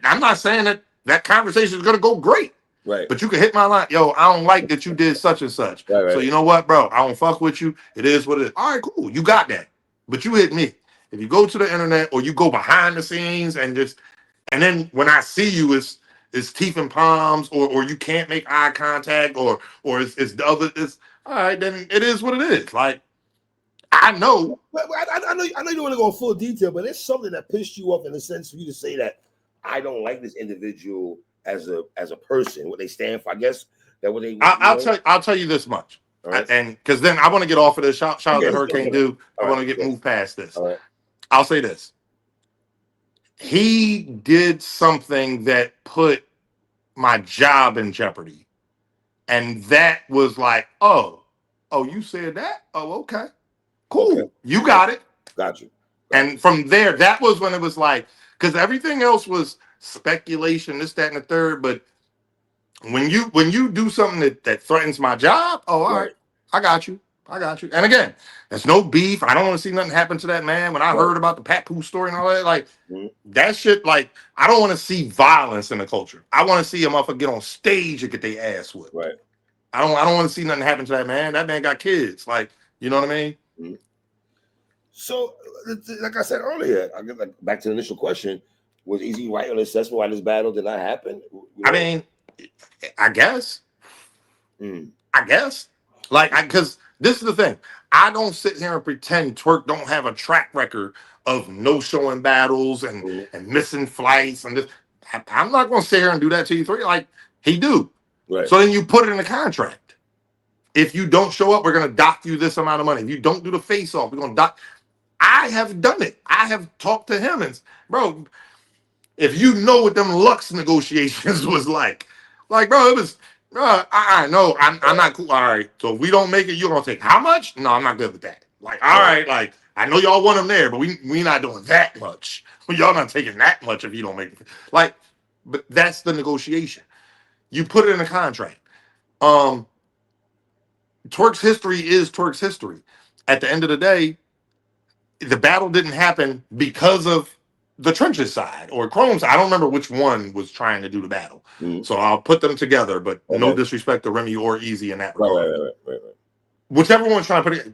I'm not saying that conversation is going to go great. Right. But you can hit my line. Yo, I don't like that you did such and such. Right. So you know what, bro? I don't fuck with you. It is what it is. All right, cool. You got that. But you hit me. If you go to the internet or you go behind the scenes and then when I see you, it's teeth and palms, or you can't make eye contact, or it's the other. It's all right. Then it is what it is. Like I know. I know you don't want to go full detail, but it's something that pissed you off in the sense for you to say that I don't like this individual as a person. What they stand for, I guess that what they. I'll tell you this much, right. And because then I want to get off of this. Shout out to Hurricane Dude. I want to get moved past this. Right. I'll say this. He did something that put my job in jeopardy. And that was like, oh, you said that? Oh, okay. Cool. Okay. You got it. Got you. And from there, that was when it was like, because everything else was speculation, this, that, and the third. But when you do something that threatens my job, all right, I got you. And again, there's no beef. I don't want to see nothing happen to that man. When I heard about the Pat Pooh story and all that, like that shit, like I don't want to see violence in the culture. I want to see a motherfucker get on stage and get their ass whipped. Right. I don't want to see nothing happen to that man. That man got kids. Like, you know what I mean? Mm-hmm. So, like I said earlier, I get back to the initial question: was Easy right on assessment why this battle did not happen? I mean, I guess. I guess. Because this is the thing. I don't sit here and pretend Twork don't have a track record of no showing battles and missing flights and this. I'm not going to sit here and do that to you three. Like he do. Right. So then you put it in the contract. If you don't show up, we're going to dock you this amount of money. If you don't do the face off, we're going to dock. I have done it. I have talked to him and bro, if you know what them Lux negotiations was like, bro, it was. I know I'm not cool. All right, so if we don't make it, you're gonna take how much? No, I'm not good with that. Like, all right, like I know y'all want them there, but we not doing that much. Y'all not taking that much if you don't make it. Like, but that's the negotiation. You put it in a contract. Twork's history is Twork's history. At the end of the day, the battle didn't happen because of the trenches side or Chrome's. I don't remember which one was trying to do the battle. Mm-hmm. So I'll put them together, but no Okay. disrespect to Remy or Easy in that Right, regard. right. Whichever one's trying to put it,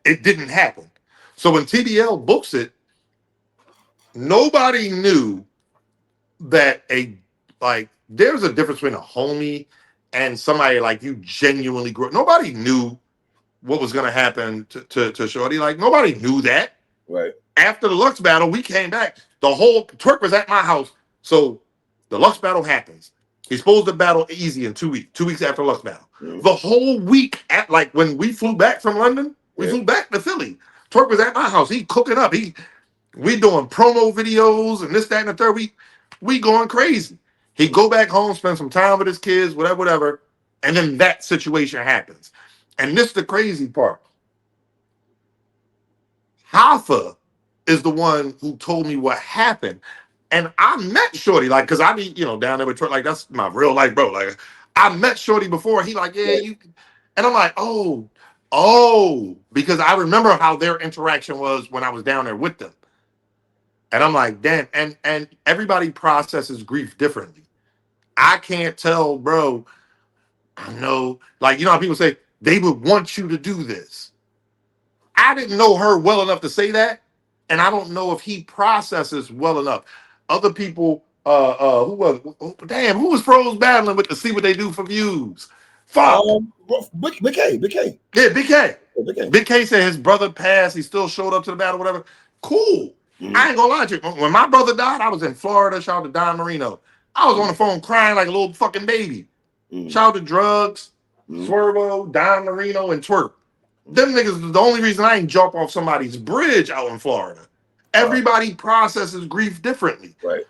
it didn't happen. So when TBL books it, nobody knew that there's a difference between a homie and somebody like you genuinely grew up. Nobody knew what was going to happen to Shorty. Like, nobody knew that. Right. After the Lux battle, we came back. The whole Twork was at my house. So the Lux battle happens. He's supposed to battle Easy in 2 weeks, 2 weeks after the Lux battle. Mm-hmm. The whole week, when we flew back from London, we flew back to Philly. Twork was at my house. He cooking up. We doing promo videos and this, that, and the third week. We going crazy. He go back home, spend some time with his kids, whatever. And then that situation happens. And this is the crazy part. Hoffa is the one who told me what happened. And I met Shorty, because I be, down there with Twork, that's my real life, bro. Like, I met Shorty before. He you. And I'm like, oh, because I remember how their interaction was when I was down there with them. And I'm like, damn, and everybody processes grief differently. I can't tell, bro. I know, how people say they would want you to do this. I didn't know her well enough to say that, and I don't know if he processes well enough. Other people, who was pros battling with to see what they do for views? Fuck. Big K. Yeah, Big K. Big K said his brother passed. He still showed up to the battle, whatever. Cool. Mm-hmm. I ain't gonna lie to you. When my brother died, I was in Florida. Shout out to Don Marino. I was on the phone crying like a little fucking baby. Mm-hmm. Shout out to Drugs, Swervo, Don Marino, and Twork. Them niggas is the only reason I ain't jump off somebody's bridge out in Florida. Everybody processes grief differently. Right.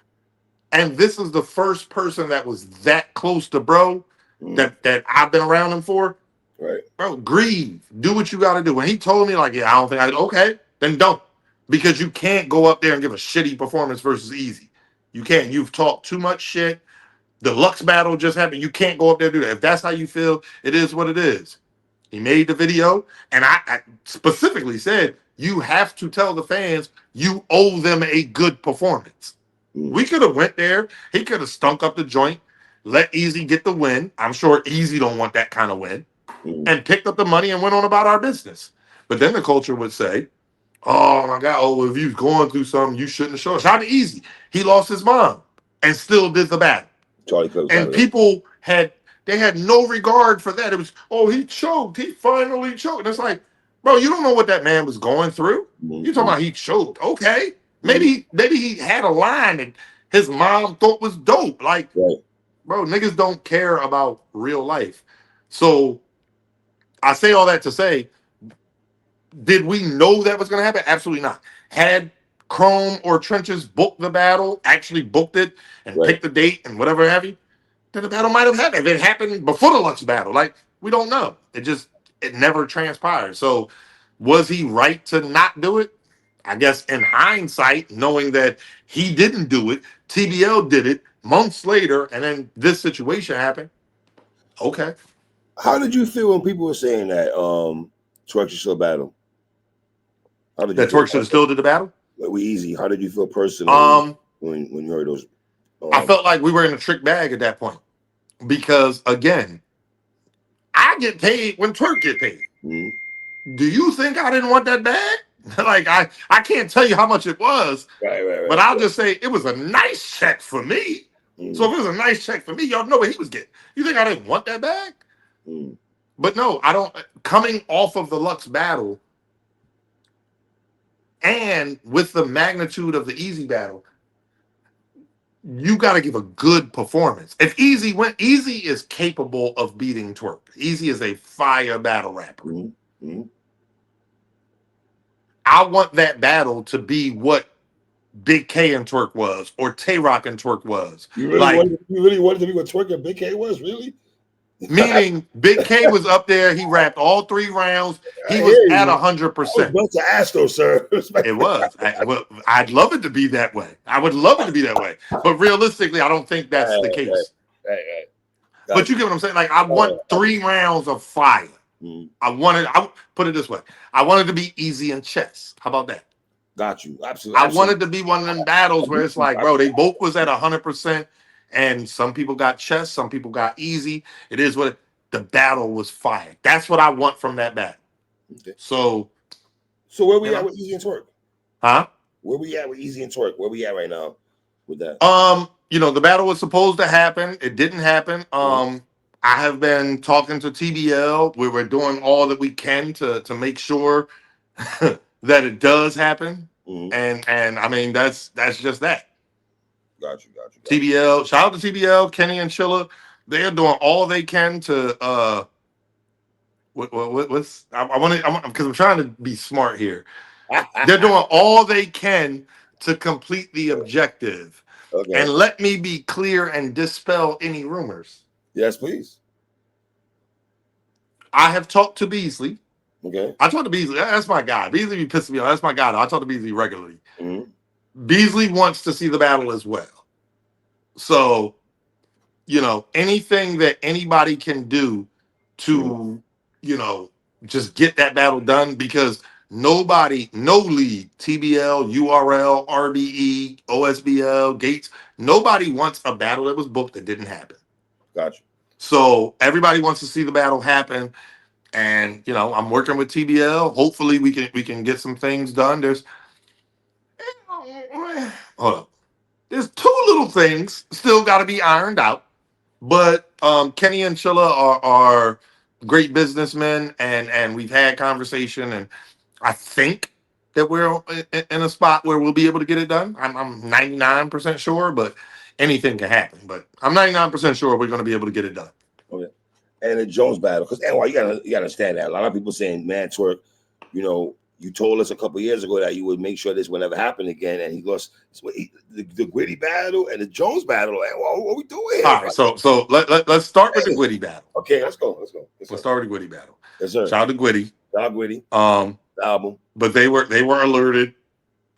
And this is the first person that was that close to bro that I've been around him for. Right. Bro, grieve. Do what you got to do. When he told me, I don't think okay, then don't. Because you can't go up there and give a shitty performance versus Easy. You can't. You've talked too much shit. The Lux battle just happened. You can't go up there and do that. If that's how you feel, it is what it is. He made the video, and I specifically said, you have to tell the fans you owe them a good performance. We could have went there. He could have stunk up the joint, let Easy get the win. I'm sure Easy don't want that kind of win, and picked up the money and went on about our business. But then the culture would say, oh my God, if you're going through something, you shouldn't have shown. Shout out to Easy. He lost his mom and still did the battle. And people had no regard for that. It was, he choked. He finally choked. And it's like, bro, you don't know what that man was going through. You talking about he choked. Okay. Maybe he had a line that his mom thought was dope. Bro, niggas don't care about real life. So I say all that to say, did we know that was going to happen? Absolutely not. Had Chrome or Trenches booked the battle, actually booked it, and picked the date and whatever have you, then the battle might have happened. If it happened before the Lux battle, we don't know. It never transpired. So was he right to not do it? I guess in hindsight, knowing that he didn't do it, TBL did it months later, and then this situation happened. Okay. How did you feel when people were saying that Twork should still battle? How did you Twork should have still did the battle? We Easy. How did you feel personally when you heard those? I felt like we were in a trick bag at that point because, again, I get paid when Twork get paid. Mm-hmm. Do you think I didn't want that bag? I can't tell you how much it was, but I'll just say it was a nice check for me. Mm-hmm. So if it was a nice check for me, y'all know what he was getting. You think I didn't want that bag? Mm-hmm. But no, I don't. Coming off of the Lux battle and with the magnitude of the Easy battle, you got to give a good performance. If Easy is capable of beating Twork. Easy is a fire battle rapper. Mm-hmm. I want that battle to be what Big K and Twork was, or Tay-Rock and Twork was. You really wanted to be what Twork and Big K was, really? Meaning Big K was up there. He rapped all 3 rounds. He was at 100%. I was about to ask though, sir. It was. I'd love it to be that way. I would love it to be that way. But realistically, I don't think that's the case. Right. But you get what I'm saying? I want 3 rounds of fire. I put it this way. I wanted to be easy in chess. How about that? Got you. Absolutely. I Absolutely. wanted to be one of them battles where it's like, bro, they both was at 100%, and some people got chess, some people got easy. It is what the battle was fire. That's what I want from that battle. Okay. So, So where we at with Easy and Twork? huh? Where we at with Easy and Twork? Where we at right now with that? The battle was supposed to happen. It didn't happen. I have been talking to TBL. We were doing all that we can to make sure that it does happen. And I mean that's just that. Got you. TBL, shout out to TBL, Kenny and Chilla. They are doing all they can to what's I want to because I'm trying to be smart here. They're doing all they can to complete the objective. Okay. And let me be clear and dispel any rumors. Yes, please. I have talked to Beasley. Okay. I talked to Beasley. That's my guy. Beasley be pissing me off. That's my guy. I talk to Beasley regularly. Beasley wants to see the battle as well. So, anything that anybody can do to, just get that battle done because nobody, no league, TBL, URL, RBE, OSBL, Gates, nobody wants a battle that was booked that didn't happen. Gotcha. So everybody wants to see the battle happen. And I'm working with TBL. Hopefully we can get some things done. Hold up. There's two little things still got to be ironed out. But Kenny and Chilla are great businessmen, and we've had conversation, and I think that we're in a spot where we'll be able to get it done. I'm 99% sure, but anything can happen. But I'm 99% sure we're going to be able to get it done. Okay. And the Jones battle, because Anwar, you gotta understand that. A lot of people saying, man, Twork, you told us a couple years ago that you would make sure this would never happen again, and he lost the Gwitty battle and the Jones battle. Anwar, what are we doing here? All right, so let's start with the Gwitty battle. Okay, let's go. Let's start with the Gwitty battle. Yes, sir. Shout out to Gwitty. Shout out Gwitty. The album. But they were alerted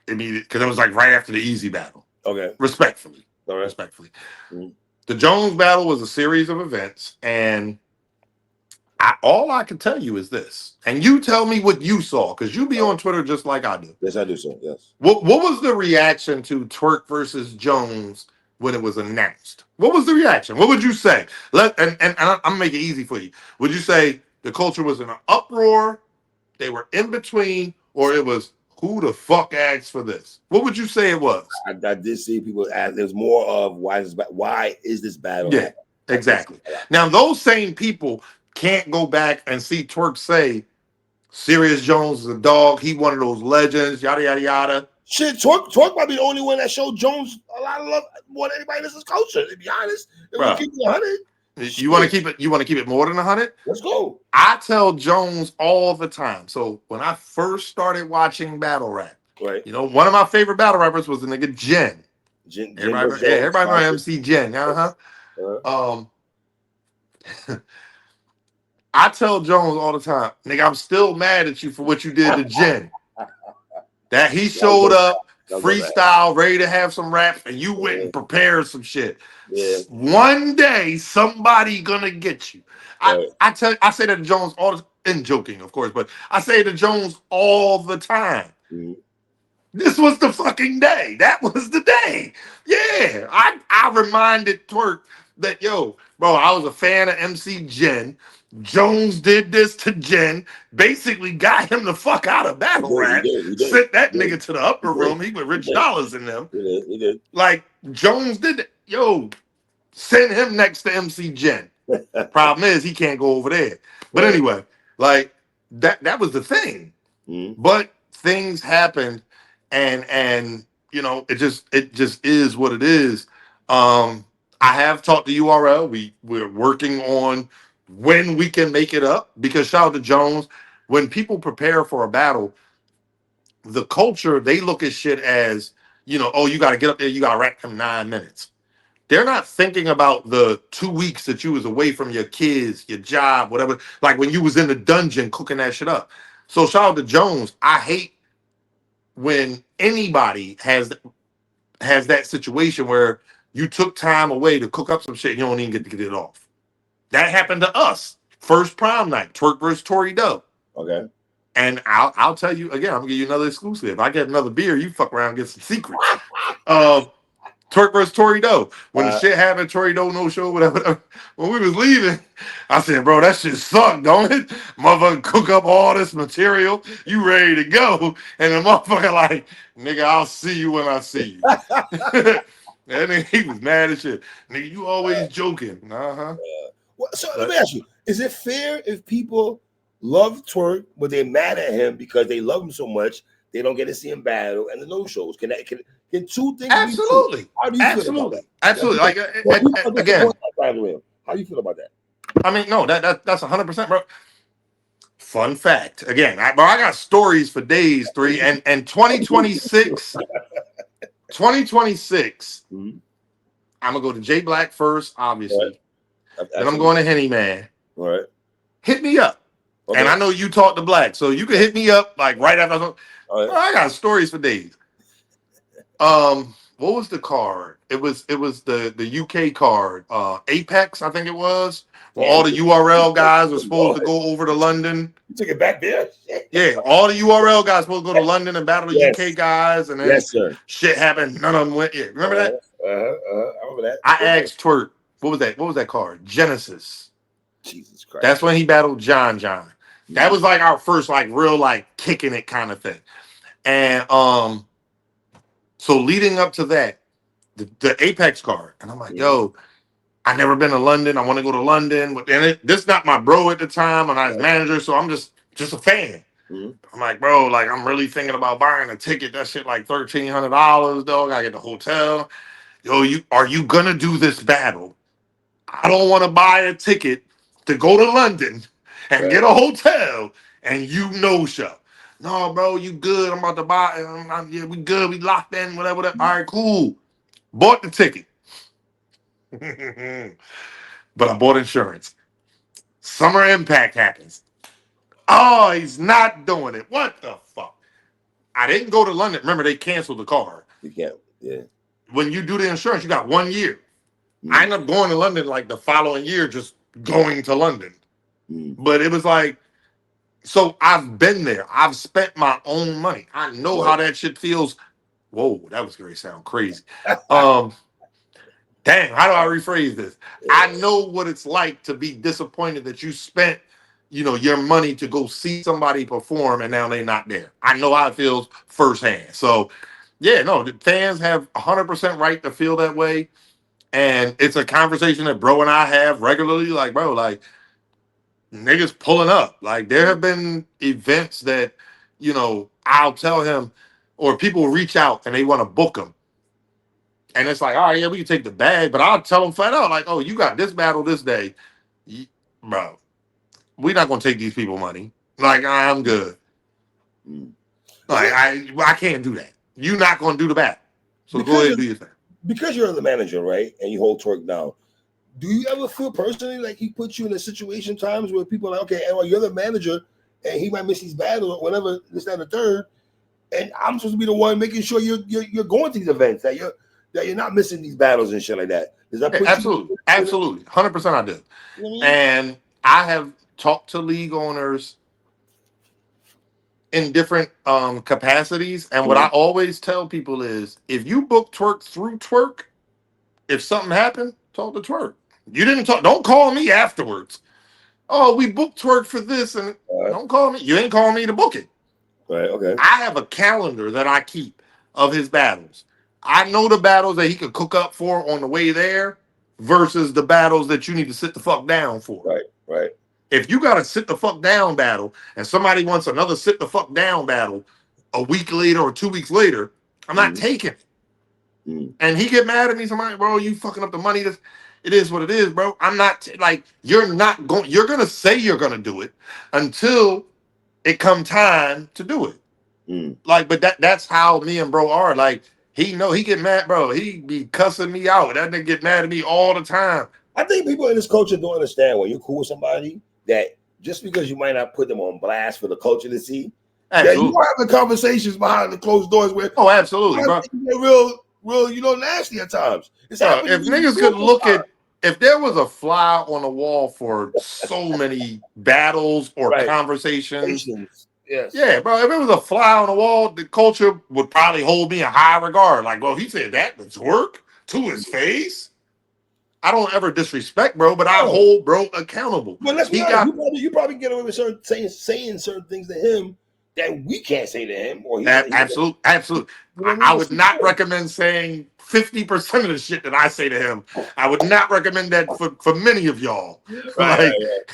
immediately because it was like right after the Easy battle. Okay. Respectfully. All right. Respectfully. The Jones battle was a series of events, and all I can tell you is this, and you tell me what you saw, because you be on Twitter just like I do. Yes, I do, sir. Yes. What was the reaction to Twork versus Jones when it was announced? What was the reaction? What would you say? And I'm gonna make it easy for you. Would you say the culture was in an uproar, they were in between, or it was who the fuck asked for this? What would you say it was? I did see people ask. There's more of why is this battle? Yeah, exactly. Now those same people can't go back and see Twork say Serious Jones is a dog. He one of those legends. Yada yada yada. Shit, Twork might be the only one that showed Jones a lot of love more than anybody else's culture. To be honest, if we keep it 100. You want to keep it? You want to keep it more than 100? Let's go. I tell Jones all the time. So when I first started watching battle rap, right? One of my favorite battle rappers was the nigga Jen. Everybody know MC Jen. I tell Jones all the time, nigga, I'm still mad at you for what you did to Jen. That he showed up, freestyle, ready to have some raps, and you went and prepared some shit. Yeah. One day, somebody gonna get you. I say that to Jones all the and joking, of course, but I say to Jones all the time. This was the fucking day. That was the day. Yeah. I reminded Twork that, yo, bro, I was a fan of MC Jen. Jones did this to Jen, basically got him the fuck out of battle rap, sent that nigga to the upper room. He with Rich Dollars in them. He did. Like, Jones did that. Yo, send him next to MC Jen. Problem is, he can't go over there. But anyway, like, that was the thing. But things happened, and it just is what it is. I have talked to URL. We're working on when we can make it up, because shout out to Jones, when people prepare for a battle, the culture, they look at shit as, oh, you got to get up there, you got to rap them 9 minutes. They're not thinking about the 2 weeks that you was away from your kids, your job, whatever, like when you was in the dungeon cooking that shit up. So shout out to Jones. I hate when anybody has that situation where you took time away to cook up some shit and you don't even get to get it off. That happened to us first prom night, Twork versus Tory Doe. Okay. And I'll tell you again, I'm gonna give you another exclusive. If I get another beer, you fuck around and get some secrets. Twork versus Tory Doe. When the shit happened, Tory Doe no show, whatever. When we was leaving, I said, bro, that shit sucked, don't it? Motherfucker cook up all this material, you ready to go. And the motherfucker like, nigga, I'll see you when I see you. And then he was mad as shit. Nigga, you always joking. Uh-huh. Well, so let me ask you, is it fair if people love Twork, but they're mad at him because they love him so much, they don't get to see him battle and the no-shows? Can two things Absolutely. be true? How do you feel about that? Absolutely. Like, again. How do you feel about that? I mean, no, that's 100%, bro. Fun fact. Again, I got stories for days, 3. And 2026, Mm-hmm. I'm going to go to J Black first, obviously. Right. Then I'm going to Henny Man. All right. Hit me up. Okay. And I know you talk to Black, so you can hit me up like right after. Right. Bro, I got stories for days. What was the card? It was the UK card. Apex, I think it was. Where all the URL guys were supposed to go over to London. You took it back there? Yeah, all the URL guys supposed to go to London and battle the UK guys, and then shit happened. None of them went. Yeah, remember that? I remember that. I asked Twork, what was that? What was that card? Genesis. Jesus Christ. That's when he battled John. That was like our first like real like kicking it kind of thing. And so leading up to that, the Apex card, and I'm like, yo, I never been to London. I want to go to London. And this not my bro at the time. I'm not his manager, so I'm just a fan. Mm-hmm. I'm like, bro, like I'm really thinking about buying a ticket. That shit like $1,300, dog. I get the hotel. Yo, are you gonna do this battle? I don't want to buy a ticket to go to London and get a hotel and you no show. No, bro, you good. I'm about to buy. Yeah, we good. We locked in, whatever. All right, cool. Bought the ticket. But I bought insurance. Summer Impact happens. Oh, he's not doing it. What the fuck? I didn't go to London. Remember, they canceled the card. You can't. Yeah. When you do the insurance, you got 1 year. I ended up going to London like the following year, just going to London. But it was like, so I've been there. I've spent my own money. I know how that shit feels. Whoa, that was going to sound crazy. Damn, how do I rephrase this? I know what it's like to be disappointed that you spent, your money to go see somebody perform and now they're not there. I know how it feels firsthand. So, yeah, no, the fans have 100% right to feel that way. And it's a conversation that bro and I have regularly. Like, bro, like, niggas pulling up. Like, there have been events that, I'll tell him, or people reach out and they want to book him. And it's like, all right, yeah, we can take the bag, but I'll tell them flat out, like, oh, you got this battle this day. Bro, we're not going to take these people money. Like, I'm good. Like, I can't do that. You're not going to do the battle. So go ahead and do your thing. Because you're the manager, right, and you hold Twork down, do you ever feel personally like he puts you in a situation times where people are like, okay, Anwar, you're the manager, and he might miss these battles or whatever, this, that, and the third, and I'm supposed to be the one making sure you're going to these events, that you're not missing these battles and shit like that. Does that put absolutely, 100% I do. You know what I mean? And I have talked to league owners in different capacities, and what I always tell people is, if you book Twork through Twork, if something happened, talk to Twork. You didn't talk. Don't call me afterwards. Oh, we booked Twork for this, and don't call me. You ain't calling me to book it. Right. Okay. I have a calendar that I keep of his battles. I know the battles that he could cook up for on the way there versus the battles that you need to sit the fuck down for. Right. If you got a sit the fuck down battle and somebody wants another sit the fuck down battle a week later or 2 weeks later, I'm not taking it. And he get mad at me. Somebody, bro, you fucking up the money. It is what it is, bro. I'm not like, you're not going. You're gonna say you're gonna do it until it come time to do it. Like, but that's how me and bro are. Like, he get mad, bro. He be cussing me out. That nigga get mad at me all the time. I think people in this culture don't understand when you're cool with somebody that just because you might not put them on blast for the culture to see, that you are having conversations behind the closed doors where absolutely, bro. Real, nasty at times. If niggas could look at if there was a fly on the wall for so many battles or Right. conversations, Patience. Yes. yeah, bro. If it was a fly on the wall, the culture would probably hold me in high regard. Like, well, he said that to Twork to his face. I don't ever disrespect, bro, but I No. hold bro accountable. But let's be He honest. got You probably get away with saying certain things to him that we can't say to him, or he doesn't. absolute, absolute. You know what I I mean? would not recommend saying 50% of the shit that I say to him. I would not recommend that for many of y'all. Right.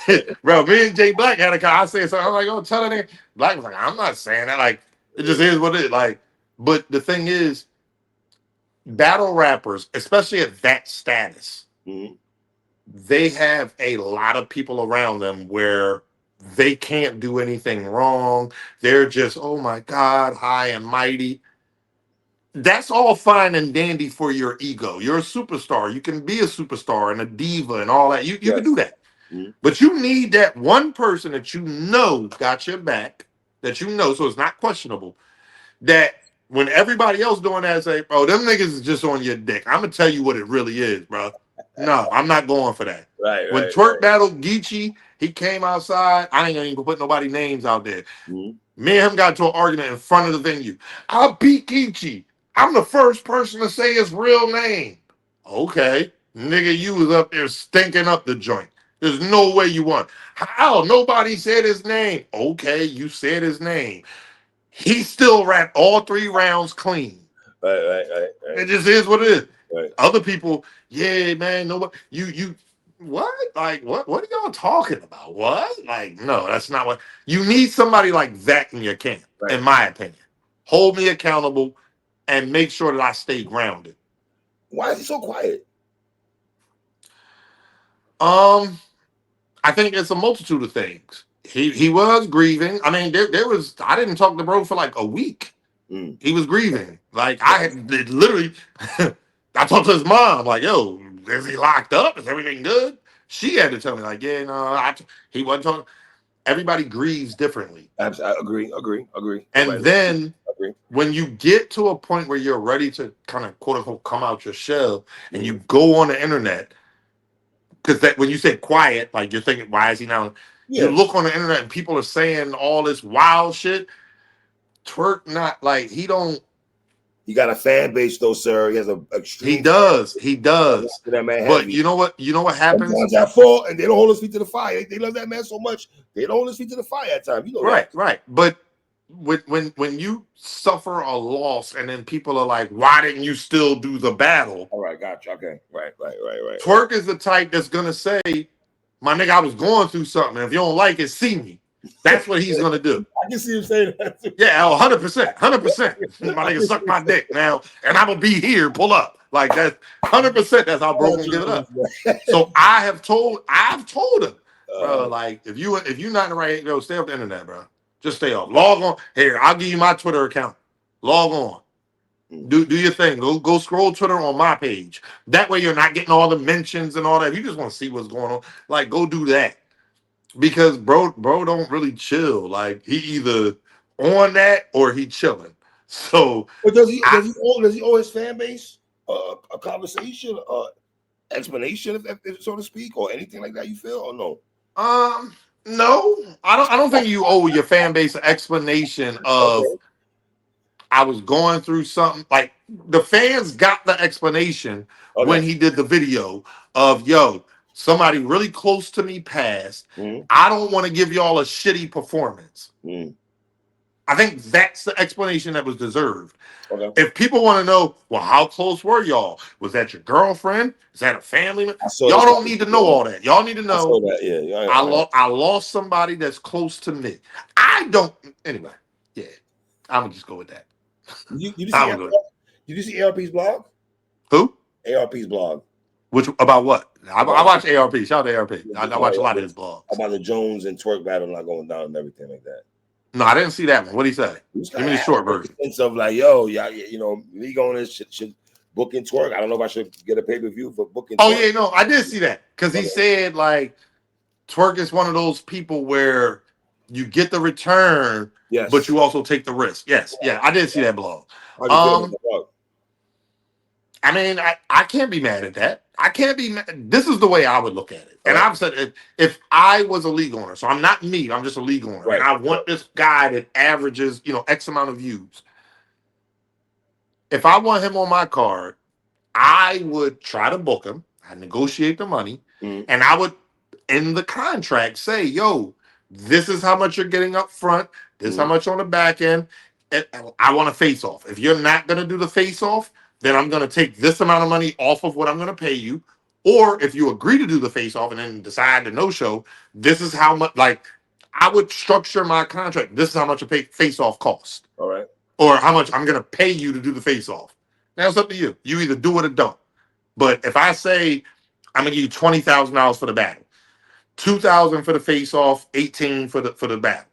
Like, bro, me and Jay Black had a guy. I say something. I'm like, oh, tell that nigga. Black was like, I'm not saying that. Like, it just is what it is. Like, but the thing is, battle rappers, especially at that status, Mm-hmm. they have a lot of people around them where they can't do anything wrong. They're just, oh my God, high and mighty. That's all fine and dandy for your ego. You're a superstar. You can be a superstar and a diva and all that. You can Yes. do that. Mm-hmm. But you need that one person that you know got your back, that you know, so it's not questionable. That when everybody else doing that, say, "Oh, them niggas is just on your dick." I'm gonna tell you what it really is, bro. No, I'm not going for that. When Right. Twork battled Geechee, he came outside. I ain't gonna even put nobody names out there. Mm-hmm. Me and him got into an argument in front of the venue. I beat Geechee. I'm the first person to say his real name. Okay, nigga, you was up there stinking up the joint. There's no way you won. How? Nobody said his name. Okay, you said his name. He still rapped all 3 rounds clean. Right. It just is what it is. Right. Other people, yeah, man, nobody, you, what? Like, what are y'all talking about? What? Like, no, that's not what you need. Somebody like that in your camp, Right. in my opinion. Hold me accountable and make sure that I stay grounded. Why is he so quiet? I think it's a multitude of things. He was grieving. I mean, there was. I didn't talk to bro for like a week. Mm. He was grieving. Like I had literally, I talked to his mom. Like, yo, is he locked up? Is everything good? She had to tell me, like, yeah, no, he wasn't talking. Everybody grieves differently. I agree. And then agree. when you get to a point where you're ready to kind of quote unquote come out your shell, and you go on the internet, because that when you say quiet, like you're thinking, why is he now? Yeah. You look on the internet and people are saying all this wild shit. Twork not like he don't. He got a fan base though, sir. He has a extreme. He does. That man But heavy. you know what? You know what happens? Sometimes at fault, and they don't hold his feet to the fire. They love that man so much, they don't hold his feet to the fire at times. You know that. Right. But when you suffer a loss and then people are like, why didn't you still do the battle? All right, gotcha. Okay. Right. Twork is the type that's gonna say, my nigga, I was going through something. If you don't like it, see me. That's what he's gonna do. I can see him saying that too. Yeah, 100%. My nigga suck my dick now, and I'm gonna be here, pull up. Like that's 100%. That's how bro gonna give it up. So I've told him, bro, like if you're not in the right, stay off the internet, bro. Just stay off. Log on. Here, I'll give you my Twitter account. Log on. Do your thing. Go scroll Twitter on my page. That way you're not getting all the mentions and all that. If you just want to see what's going on, like go do that. Because bro don't really chill. Like he either on that or he chilling. So but does he owe his fan base a conversation, explanation, if so to speak, or anything like that? You feel or no? No, I don't think you owe your fan base an explanation of I was going through something. Like the fans got the explanation when he did the video of somebody really close to me passed. Mm-hmm. I don't want to give y'all a shitty performance. Mm-hmm. I think that's the explanation that was deserved. Okay. If people want to know, well, how close were y'all? Was that your girlfriend? Is that a family member? Y'all don't need to know all that. Y'all need to know. I lost somebody that's close to me. I don't. Anyway, yeah, I'm gonna just go with that. Did you see ARP's blog? Who? ARP's blog. Which about what? I watch ARP. Shout out to ARP. I watch a lot of his blogs about the Jones and Twork battle not going down and everything like that. No, I didn't see that one. What did he say? Give me the short version. Sense of like, yo, yeah, league owners should book in Twork. I don't know if I should get a pay-per-view for booking. Oh yeah, no, I did see that because he said like Twork is one of those people where you get the return, but you also take the risk. Yes, yeah, I did see that blog. I mean, I can't be mad at that. I can't be mad. This is the way I would look at it. All And right. I've said if I was a league owner, so I'm not me, I'm just a league owner, and Right. I want this guy that averages, X amount of views. If I want him on my card, I would try to book him. I negotiate the money, Mm-hmm. and I would in the contract say, "Yo, this is how much you're getting up front. This is how much on the back end. And I want a face off. If you're not going to do the face off, then I'm going to take this amount of money off of what I'm going to pay you. Or if you agree to do the face off and then decide to no show, this is how much. Like I would structure my contract. This is how much a face off cost, All right. or how much I'm going to pay you to do the face off. Now it's up to you. You either do it or don't. But if I say I'm gonna give you $20,000 for the battle, 2,000 for the face off, 18 for the battle.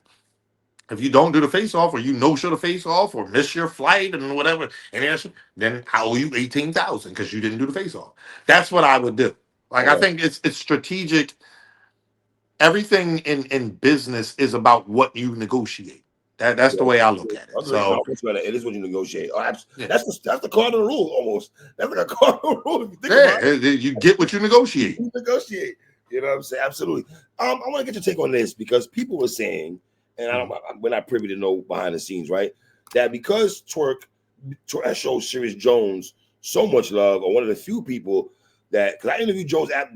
If you don't do the face off, or you no show the face off, or miss your flight and whatever, then I owe you 18,000 because you didn't do the face off. That's what I would do. Like All I right. think it's strategic. Everything in business is about what you negotiate. That's the way I look at it. So It is what you negotiate. Oh, yeah, that's the cardinal rule almost. That's like a cardinal rule if you think about it. you get what you negotiate. You negotiate. You know what I'm saying? Absolutely. I want to get your take on this because people were saying, and we're not privy to know behind the scenes, right? That because Twork showed Serious Jones so much love, or one of the few people that, because I interviewed Jones at.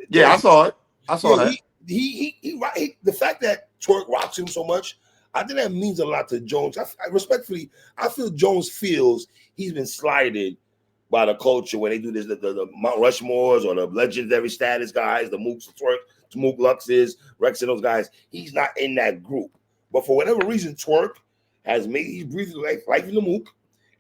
Yeah, I saw it. I saw that. The fact that Twork rocks him so much, I think that means a lot to Jones. Respectfully, I feel Jones feels he's been slighted by the culture when they do this, the Mount Rushmores or the legendary status guys, the Mooks, Twork, Mook Luxes, Rex, and those guys. He's not in that group. But for whatever reason, Twork he's breathed life in the Mook,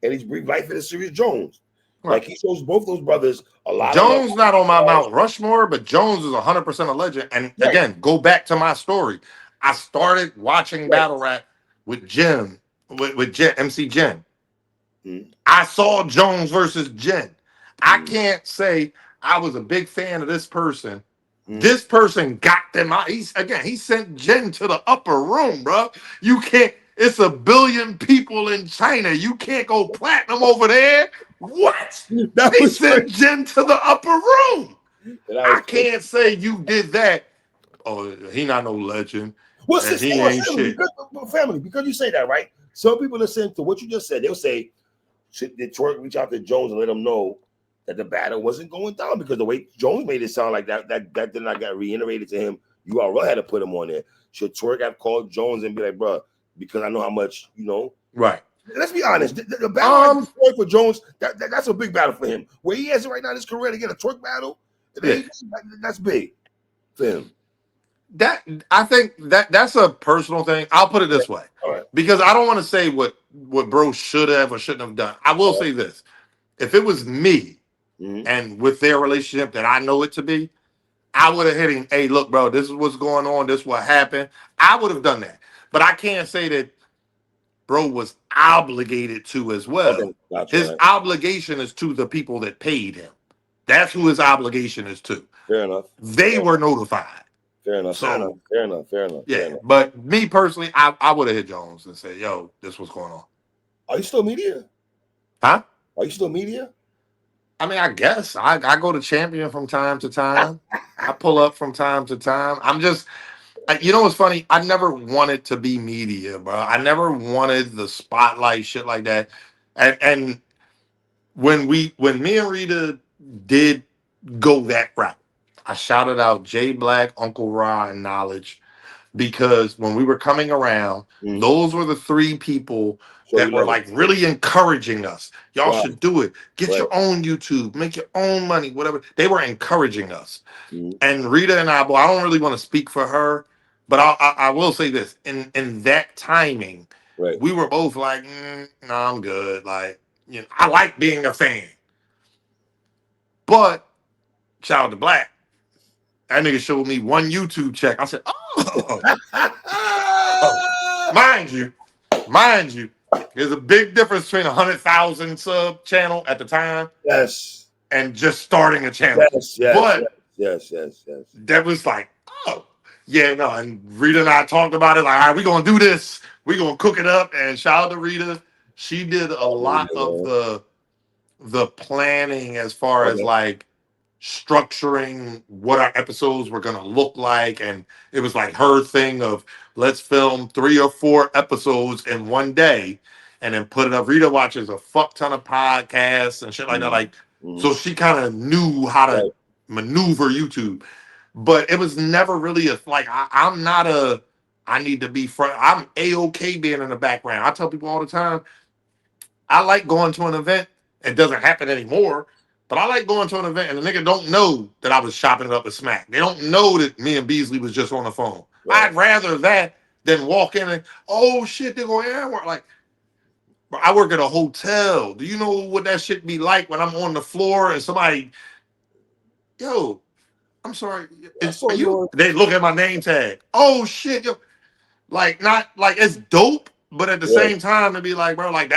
and he's breathed life in the Serious Jones. Right. Like he shows both those brothers a lot. Jones not on my Mount Rushmore, but Jones is 100% a legend. And again, go back to my story. I started watching battle rap with Jim, with Jen, MC Jen. Mm-hmm. I saw Jones versus Jen. I can't say I was a big fan of this person. Mm-hmm. This person got them out. He sent Jen to the upper room, bro. You can't. It's 1 billion people in China. You can't go platinum over there. What? They sent Jen to the upper room. I can't say you did that. Oh, he not no legend. Well, he ain't shit. Family, because you say that, right? Some people listen to what you just said. They'll say, did Twork reach out to Jones and let him know that the battle wasn't going down? Because the way Jones made it sound like that did not get reiterated to him. URL had to put him on there. Should Twork have called Jones and be like, bro, because I know how much, Right. Let's be honest. The battle for Jones, that's a big battle for him. Where he has it right now in his career to get a Twork battle, that's big for him. That I think that's a personal thing. I'll put it this way, because I don't want to say what bro should have or shouldn't have done. I will say this: if it was me and with their relationship that I know it to be, I would have hit him. Hey, look, bro, this is what's going on. This is what happened. I would have done that, but I can't say that bro was obligated to as well. Okay, his obligation is to the people that paid him. That's who his obligation is to. Fair enough. They were notified. Fair enough. So, fair enough. Yeah, but me personally, I would have hit Jones and said, "Yo, this what's going on." Are you still media? Huh? Are you still media? I mean, I guess I go to Champion from time to time. I pull up from time to time. I'm just, what's funny? I never wanted to be media, bro. I never wanted the spotlight, shit like that. And when me and Rita did go that route, I shouted out Jay Black, Uncle Ra, and Knowledge, because when we were coming around, those were the 3 people that were like really encouraging us. Y'all should do it. Get your own YouTube, make your own money, whatever. They were encouraging us. And Rita and I don't really want to speak for her, but I will say this: in that timing, we were both like, no, I'm good. Like, I like being a fan, but shout out to Black. That nigga showed me 1 YouTube check. I said, oh. Mind you, there's a big difference between 100,000 sub channel at the time. Yes. And just starting a channel. Yes. That was like, oh. Yeah, no. And Rita and I talked about it. Like, all right, we're going to do this. We're going to cook it up. And shout out to Rita. She did a lot of the the planning as far as Okay. like structuring what our episodes were gonna look like, and it was like her thing of let's film 3 or 4 episodes in one day, and then put it up. Rita watches a fuck ton of podcasts and shit like that. Like, Mm-hmm. so she kind of knew how to Right. maneuver YouTube, but it was never really a like. I'm not a. I need to be front. I'm a-okay being in the background. I tell people all the time. I like going to an event. It doesn't happen anymore, but I like going to an event and the nigga don't know that I was chopping it up with Smack. They don't know that me and Beasley was just on the phone. Right. I'd rather that than walk in and, oh shit, they're going, Anwar. Like, bro, I work at a hotel. Do you know what that shit be like when I'm on the floor and somebody, yo, I'm sorry, I saw are you you? on. They look at my name tag. Oh shit, yo. Like, not like it's dope, but at the Yeah. same time to be like, bro, like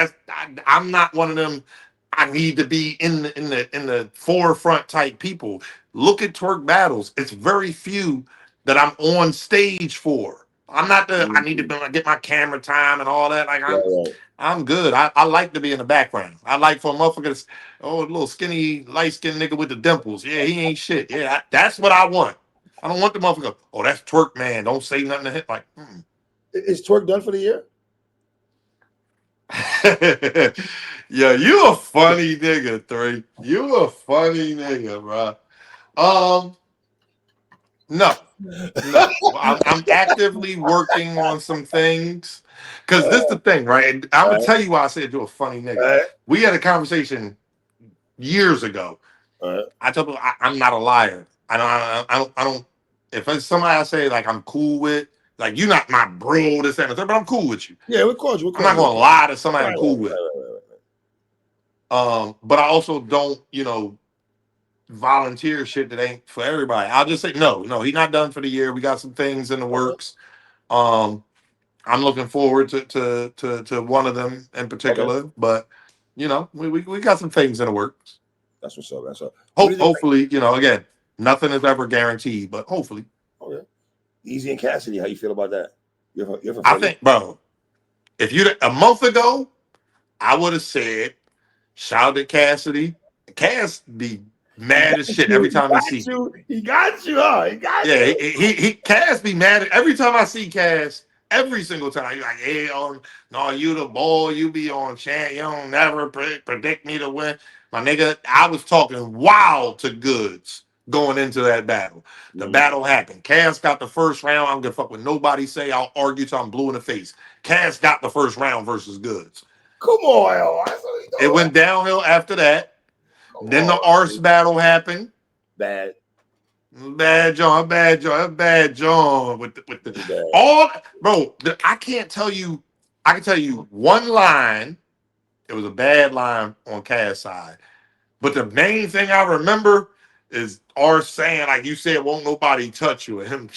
I'm not one of them. I need to be in the forefront type people. Look at twerk battles. It's very few that I'm on stage for. I'm not the. I need to Mhm. be, like, get my camera time and all that. Like Right. Right. I'm good. I like to be in the background. I like for motherfuckers. Oh, a little skinny, light skinned nigga with the dimples. Yeah, he ain't shit. Yeah, that's what I want. I don't want the motherfucker. Oh, that's twerk man. Don't say nothing to him. Like. Is Twerk done for the year? Yeah, you a funny nigga, three. You a funny nigga, bro. Um, no, no. I'm actively working on some things. Cause this the thing, right? And I'm gonna All tell you why I said you're a funny nigga. right. We had a conversation years ago. All right. I told people I'm not a liar. I don't. If it's somebody I say like I'm cool with, like you're not my bro, this and the third, but I'm cool with you. Yeah, we called you. We I'm called not you. gonna lie to somebody Right. I'm Right. cool with. Right. Right. Right. But I also don't, volunteer shit that ain't for everybody. I'll just say no, he's not done for the year. We got some things in the Okay. works. Um, I'm looking forward to one of them in Okay. particular, but we got some things in the works. That's what's up. That's up. What do you think? Hopefully, again, nothing is ever guaranteed, but hopefully, Okay. Easy and Cassidy. How you feel about that? You're for I Freddie? think, bro, if you a month ago, I would have said, shout out to Cassidy. Cass be He mad got as shit you. every He time he got see. you. He got you. Huh? He got Yeah, you. he Cass be mad every time I see Cass. Every single time, you like, hey, oh no, you the boy, you be on chant, you don't never predict me to win, my nigga. I was talking wild to Goods going into that battle. The Mhm. battle happened. Cass got the first round. I don't give a fuck what nobody say. I'll argue till I'm blue in the face. Cass got the first round versus Goods. Come on, yo. That's what he It doing. went downhill after that. Come Then the on. arse battle happened. Bad. Bad John with the Pretty bad. all, bro. I can't tell you. I can tell you one line. It was a bad line on Cass side, but the main thing I remember is our saying, like you said, "Won't nobody touch you." And him,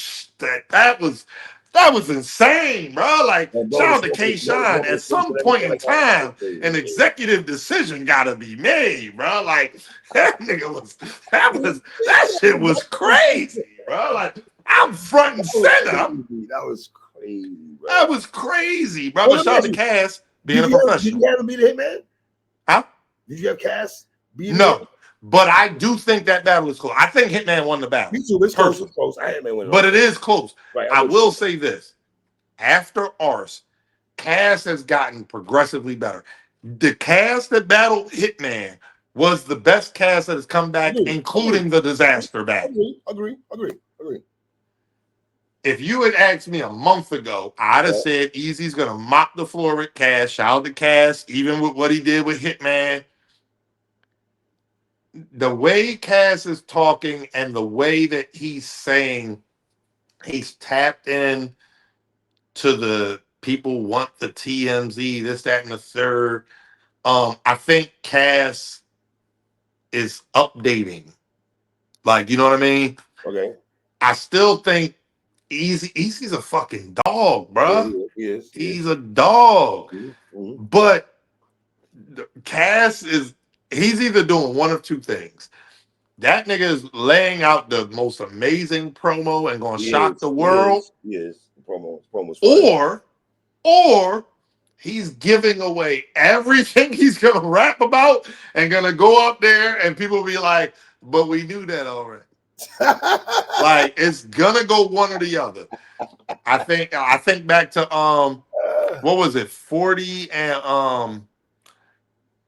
that was insane, bro. Like And bro shout was out to K bro Shine. At was facing some point everything in like that. That was time, crazy. an executive decision got to be made, bro. Like that nigga was that shit was crazy, bro. Like I'm front and That was center. crazy. That was crazy, bro. That was crazy, bro. Well, But let me shout out ask to you, Cass being a professional. did you have him beat the Hitman? Huh? Did you have Cass beating the Hitman? No, but I do think that battle is close. I think Hitman won the battle, Me too. It's close. It's personally. close. I had man winning But all it day. is close. Right. I'm I with you. will say this. After Arse, Cass has gotten progressively better. The Cass that battled Hitman was the best Cass that has come back, Agree. Agree. including the disaster battle. Agree. If you had asked me a month ago, I'd have Yeah. said Easy's gonna mop the floor with Cass. Shout out to Cass, even with what he did with Hitman. The way Cass is talking and the way that he's saying he's tapped in to the people want the TMZ, this, that, and the third. I think Cass is updating. Like, you know what I mean? Okay. I still think Easy's a fucking dog, Yeah, bruh. he is. He is. He's a dog. Mm-hmm. But Cass he's either doing one of two things. That nigga is laying out the most amazing promo and gonna He shock is. the He world, is. He is. The promo's fire. or or he's giving away everything he's gonna rap about and gonna go up there and people will be like, but we knew that already. Like it's gonna go one or the other. I think back to what was it, 40 and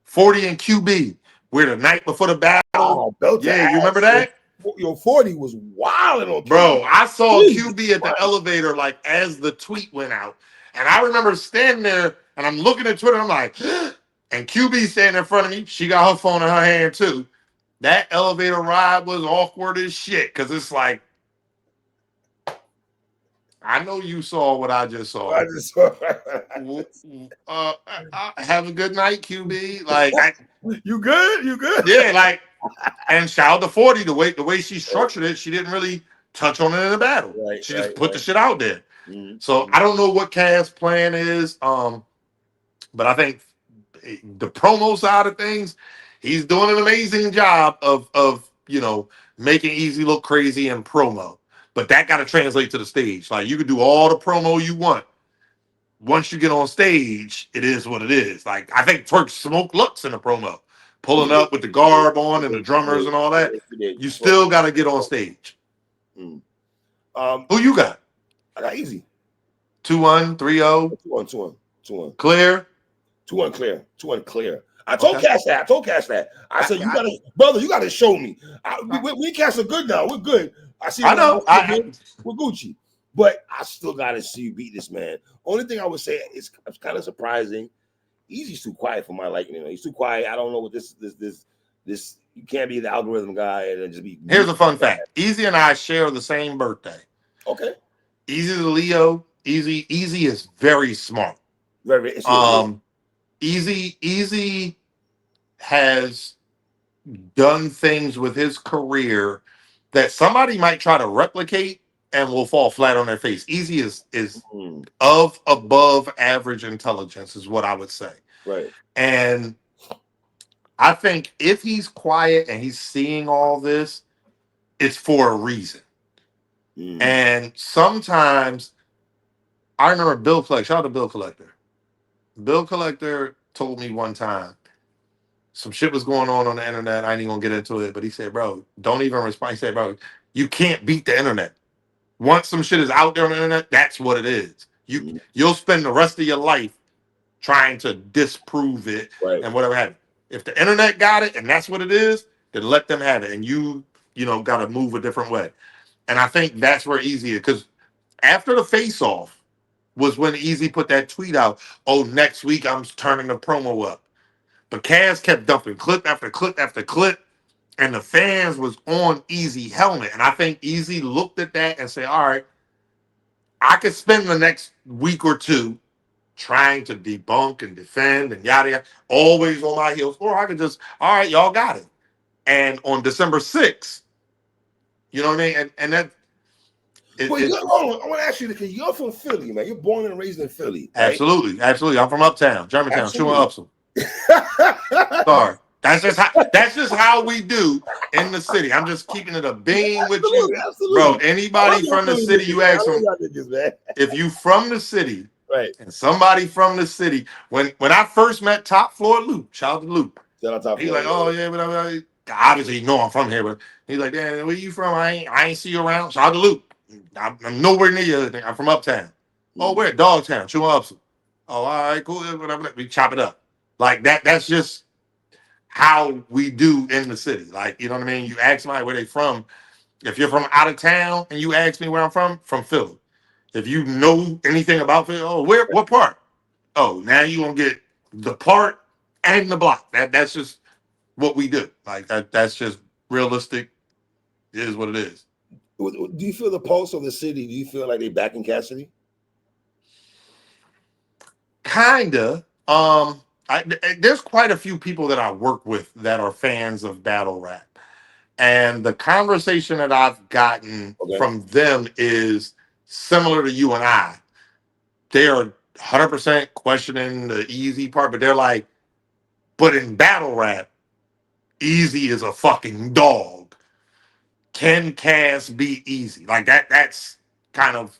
QB, where the night before the battle. Oh, belt to Yeah, you remember ass. that? Yo, 40 was wilding on QB. Bro, I saw Jesus QB at the Christ. elevator like as the tweet went out. And I remember standing there and I'm looking at Twitter, I'm like, and QB standing in front of me. She got her phone in her hand too. That elevator ride was awkward as shit because it's like, I know you saw what I just saw. I just saw Have a good night, QB. Like, you good? You good? yeah, like, and shout out to 40 the way she structured it. She didn't really touch on it in the battle. Right, She just right, put the right. shit out there. So Mm-hmm. I don't know what Cass' plan is. But I think the promo side of things, he's doing an amazing job of making Easy look crazy in promo. But that got to translate to the stage. Like you can do all the promo you want. Once you get on stage, it is what it is. Like I think Twork smoked looks in the promo, He pulling did. up with the garb on He and the did. drummers and all that. He did. You still got to get on stage. Mm. Who you got? I got Easy. 2-1, 3-0, 2-1, 2-1, 2-1. clear. 2-1 clear. 2-1 clear. I told Okay. Cash that. I said, brother, you gotta show me. We Cash are good now. We're good. I see I know. we're Gucci. But I still gotta see you beat this man. Only thing I would say is it's kind of surprising. Easy's too quiet for my liking. He's too quiet. I don't know what this. You can't be the algorithm guy and then just be. Here's a fun fact. Easy and I share the same birthday. Okay. Easy's a Leo. Easy is very smart. Very. Easy has done things with his career that somebody might try to replicate and will fall flat on their face. Easy is of above average intelligence is what I would say. Right. And I think if he's quiet and he's seeing all this, it's for a reason. And sometimes I remember Bill Collector. Shout out to Bill Collector. Bill Collector told me one time some shit was going on the internet. I ain't even gonna get into it, but he said, "Bro, don't even respond." He said, "Bro, you can't beat the internet. Once some shit is out there on the internet, that's what it is. You'll spend the rest of your life trying to disprove it and whatever have you. If the internet got it and that's what it is, then let them have it, and you got to move a different way." And I think that's where Easy is, because after the face off was when Easy put that tweet out, "Oh, next week I'm turning the promo up." But Cass kept dumping clip after clip after clip, and the fans was on Easy helmet. And I think Easy looked at that and said, "All right, I could spend the next week or two trying to debunk and defend and yada yada, always on my heels, or I could just, all right, y'all got it." And on December 6th, you know what I mean? And that. Hold on. I want to ask you because you're from Philly, man. You're born and raised in Philly, right? Absolutely. I'm from Uptown, Germantown, chewing up some. Sorry. That's just how we do in the city. I'm just keeping it a bean with you. Absolutely. Bro, anybody from the city, you ask them, if you from the city, right? And somebody from the city, when I first met Top Floor Luke, shout out to Luke. He's like, "Oh yeah, whatever." Obviously, you know I'm from here, but he's like, "Damn, where you from? I ain't see you around." Shout out to Luke. I'm nowhere near you. I'm from Uptown. Oh, where? Dogtown. Chewing up some. Oh, all right, cool. Whatever. We chop it up. Like that. That's just how we do in the city. Like, you know what I mean? You ask somebody where they from. If you're from out of town and you ask me where I'm from Philly. If you know anything about Philly, oh, what part? Oh, now you gonna get the part and the block. That's just what we do. Like that's just realistic. It is what it is. Do you feel the pulse of the city? Do you feel like they backing Cassidy? Kinda. There's quite a few people that I work with that are fans of battle rap, and the conversation that I've gotten from them is similar to you and I. They are 100% questioning the Easy part, but they're like, but in battle rap, Easy is a fucking dog. Can Cass be Easy? Like that's kind of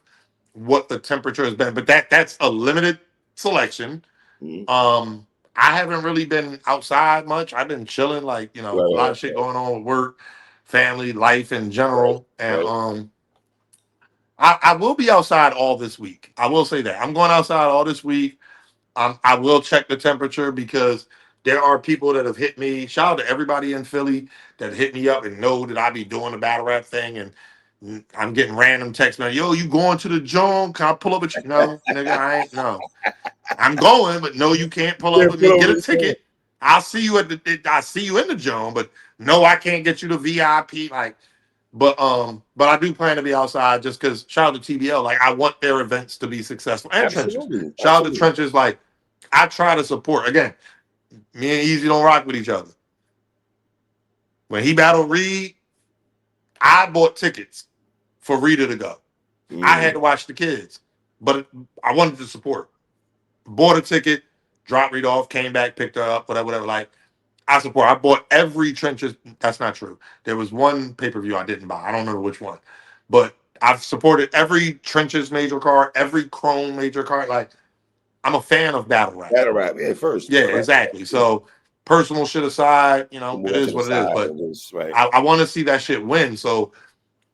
what the temperature has been. But that's a limited selection. Mhm. I haven't really been outside much. I've been chilling, like, Right, a lot right, of shit going on with work, family, life in right, general. And right. I will be outside all this week. I will say that. I'm going outside all this week. I will check the temperature because there are people that have hit me. Shout out to everybody in Philly that hit me up and know that I be doing the battle rap thing. And I'm getting random texts, man. Yo, you going to the joint? Can I pull up with you? No, nigga, I ain't. No, I'm going, but no, you can't pull Yeah, up with put me. Get over a this thing. ticket. I'll see you at the. I see you in the joint, but no, I can't get you the VIP. Like, but I do plan to be outside just because. Shout out to TBL. Like, I want their events to be successful and Trenches. Absolutely, Shout out to absolutely. Trenches. Like, I try to support. Again, me and Easy don't rock with each other. When he battled Reed, I bought tickets for Rita to go. I had Mm. to watch the kids, but I wanted to support. Bought a ticket, dropped Reed off, came back, picked her up, whatever, whatever. Like, I support. I bought every Trenches. That's not true. There was one pay per view I didn't buy. I don't remember which one, but I've supported every Trenches major card, every Chrome major card. Like, I'm a fan of battle rap. Battle rap, yeah, first. Yeah, Right. exactly. Yeah. So personal shit aside, We'll move it that to is the what it is. side But and just right. I want to see that shit win. So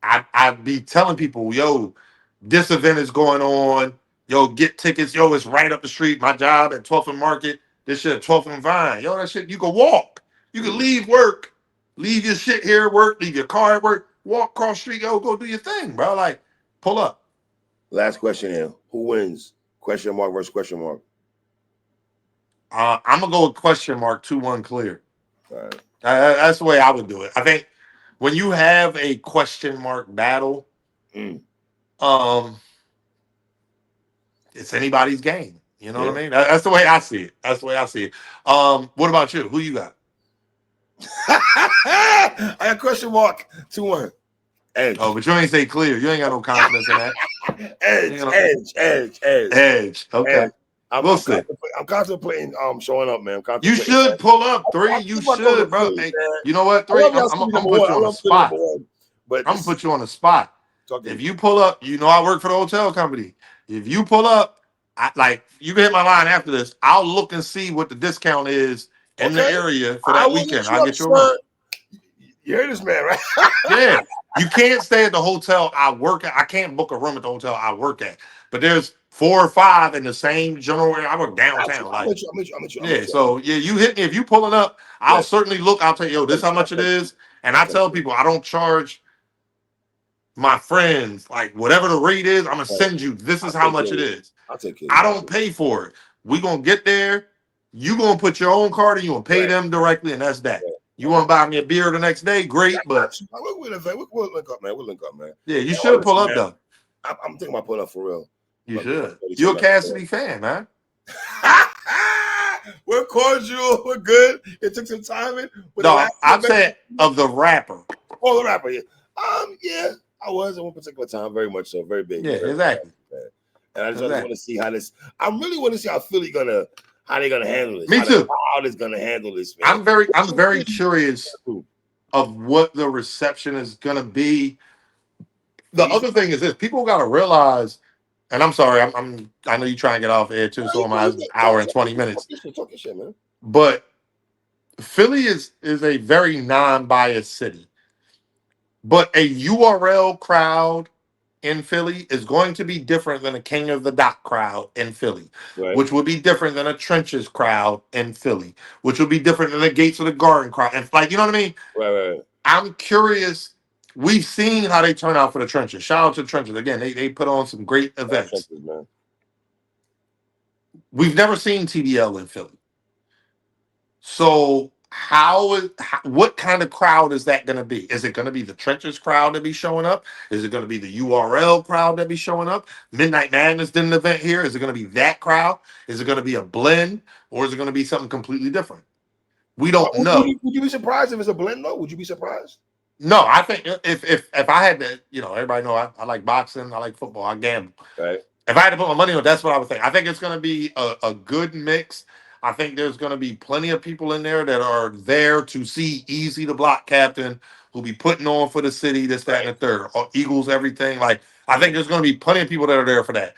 I be telling people, yo, this event is going on. Yo, get tickets. Yo, it's right up the street. My job at 12th and Market. This shit at 12th and Vine. Yo, that shit, you can walk. You can Mm. leave work. Leave your shit here at work. Leave your car at work. Walk across the street. Yo, go do your thing, bro. Like, pull up. Last question here. Who wins? Question mark versus question mark. I'm going to go with question mark 2-1 clear. All right. That's the way I would do it. I think when you have a question mark battle, Mm. um, it's anybody's game. You know what Yeah. I mean? That's the way I see it. That's the way I see it. What about you? Who you got? I got question mark 2-1. Oh, Edge. but you ain't say clear. You ain't got no confidence in that. You ain't Edge. got no Edge. Edge. Edge. edge. Okay. Edge. I'm, We'll I'm see. contemplating. I'm contemplating. Showing up, man. I'm You contemplating. should pull up I three. think You about going to should, bro. Philly, Hey, man. you know what? I Three. love y'all I'm city gonna number put one. you I on the love city number spot. one. But I'm gonna this put you on the spot. talk to If me. you pull up, I work for the hotel company. If you pull up, you can hit my line after this. I'll look and see what the discount is in the Okay. area for I that will weekend. hit you I'll up, get you a room. sir. You hear this man, right? Yeah. You can't stay at the hotel I work at. I can't book a room at the hotel I work at. But there's 4 or 5 in the same general area. I work Got you. downtown. I'm Like, with you. I'm with you. I'm with you. I'm yeah. with you. So yeah, you hit me. If you pulling up, I'll Yes. certainly look. I'll tell you, yo, I this how take much it you. is. And I I take tell you. people I don't charge my friends, like whatever the rate is, I'm gonna Right. send you. This is I'll how take care much of it you. is. I'll take care of I you. don't pay for it. We gonna get there. You gonna put your own card and you gonna pay Right. them directly, and that's that. Right. You All want right. to buy me a beer the next day? Yeah, Great, I but got you. We'll link up, man. We'll link up, man. yeah, you And should pull honestly, up man, though. I'm thinking about pulling up for real. You My should. buddy You told a me I should pull Cassidy fan, man. up. We're cordial. We're good. It took some timing, but the No, last I'm event, saying of the rapper. oh, the rapper, yeah. Yeah, I was at one particular time, very much so, very big, Yeah, very exactly. bad. And I just want Exactly. to see how this. I really want to see how how they gonna handle this, Me how the too. crowd is gonna handle this, man. I'm very curious of what the reception is gonna be. The Easy. other thing is this: people got to realize, and I'm sorry, I know you try and get off air too, so am I. It's an hour and 20 minutes, Talk your shit, man. but Philly is a very non-biased city. But a URL crowd in Philly is going to be different than a King of the Dot crowd in Philly, Right. which would be different than a Trenches crowd in Philly, which would be different than the Gates of the Garden crowd. And like, you know what I mean? Right. I'm curious. We've seen how they turn out for the Trenches. Shout out to the Trenches. Again, they put on some great events. Trenches, man. We've never seen TDL in Philly. So what kind of crowd is that going to be? Is it going to be the Trenches crowd that be showing up? Is it going to be the URL crowd that be showing up? Midnight Madness did an event here. Is it going to be that crowd? Is it going to be a blend, or is it going to be something completely different? We don't know. Would you be surprised if it's a blend though? Would you be surprised? No, I think if I had to, everybody know I like boxing, I like football, I gamble. Right. If I had to put my money on, that's what I would think. I think it's going to be a good mix. I think there's going to be plenty of people in there that are there to see Easy the block captain, who'll be putting on for the city, this, that, and the third, or Eagles, everything. Like, I think there's going to be plenty of people that are there for that.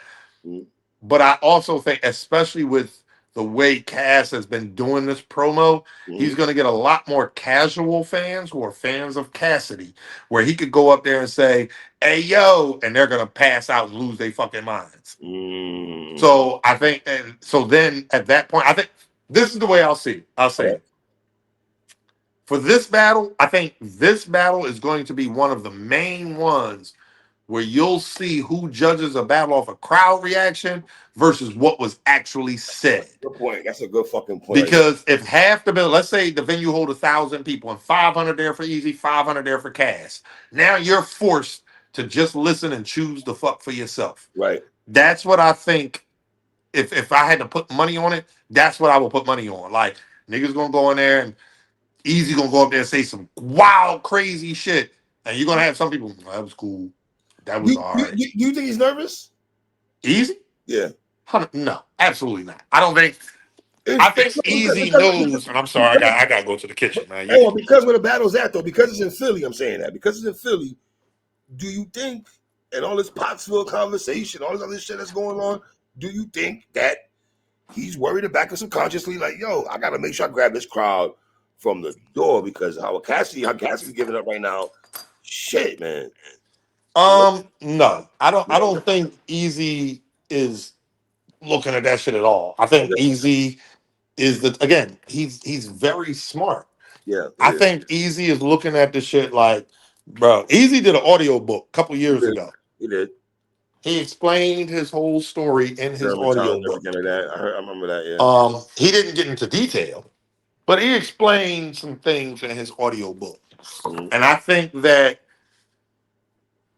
Mm. But I also think, especially with the way Cass has been doing this promo, he's Mhm. going to get a lot more casual fans who are fans of Cassidy, where he could go up there and say, "Hey, yo," and they're going to pass out and lose their fucking minds. Mm. So I think, and so then at that point, I think this is the way I'll see it. I'll say Okay. it. For this battle, I think this battle is going to be one of the main ones where you'll see who judges a battle off a crowd reaction versus what was actually said. Good point. That's a good fucking point right there. Because if half the bill, let's say the venue hold 1,000 people and 500 there for Easy, 500 there for Cass. Now you're forced to just listen and choose the fuck for yourself. Right. That's what I think. If I had to put money on it, that's what I would put money on. Like niggas gonna go in there and Easy gonna go up there and say some wild, crazy shit, and you're gonna have some people. "Well, that was cool. That was all right." Do you think he's nervous? Easy? Yeah. No, absolutely not. I don't think. I think Easy Because, knows. And I'm sorry, I gotta go to the kitchen, man. hey, well, because where the battle's at though, because it's in Philly, I'm saying that. Because it's in Philly, do you think, and all this Pottsville conversation, all this other shit that's going on, do you think that he's worried back and subconsciously, like, yo, I gotta make sure I grab this crowd from the door because how Cassidy's giving up right now. Shit, man. No, I don't. I don't think Easy is looking at that shit at all. I think Okay. Easy is he's very smart. Yeah, I it is. think Easy is looking at the shit like, bro. Easy did an audio book a couple He years did. ago. He did. He explained his whole story in his Germantown audio and book. everything like that. I remember that, yeah. He didn't get into detail, but he explained some things in his audio book. Mhm. And I think that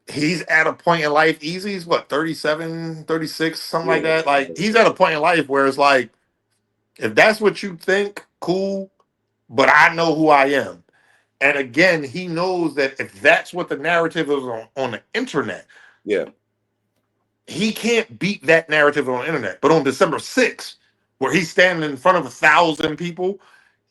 he's at a point in life, Easy's what, 37, 36, something like Yeah. that. Like he's at a point in life where it's like, if that's what you think, cool, but I know who I am. And again, he knows that if that's what the narrative is on the internet, Yeah. he can't beat that narrative on the internet. But on December 6th, where he's standing in front of 1,000 people,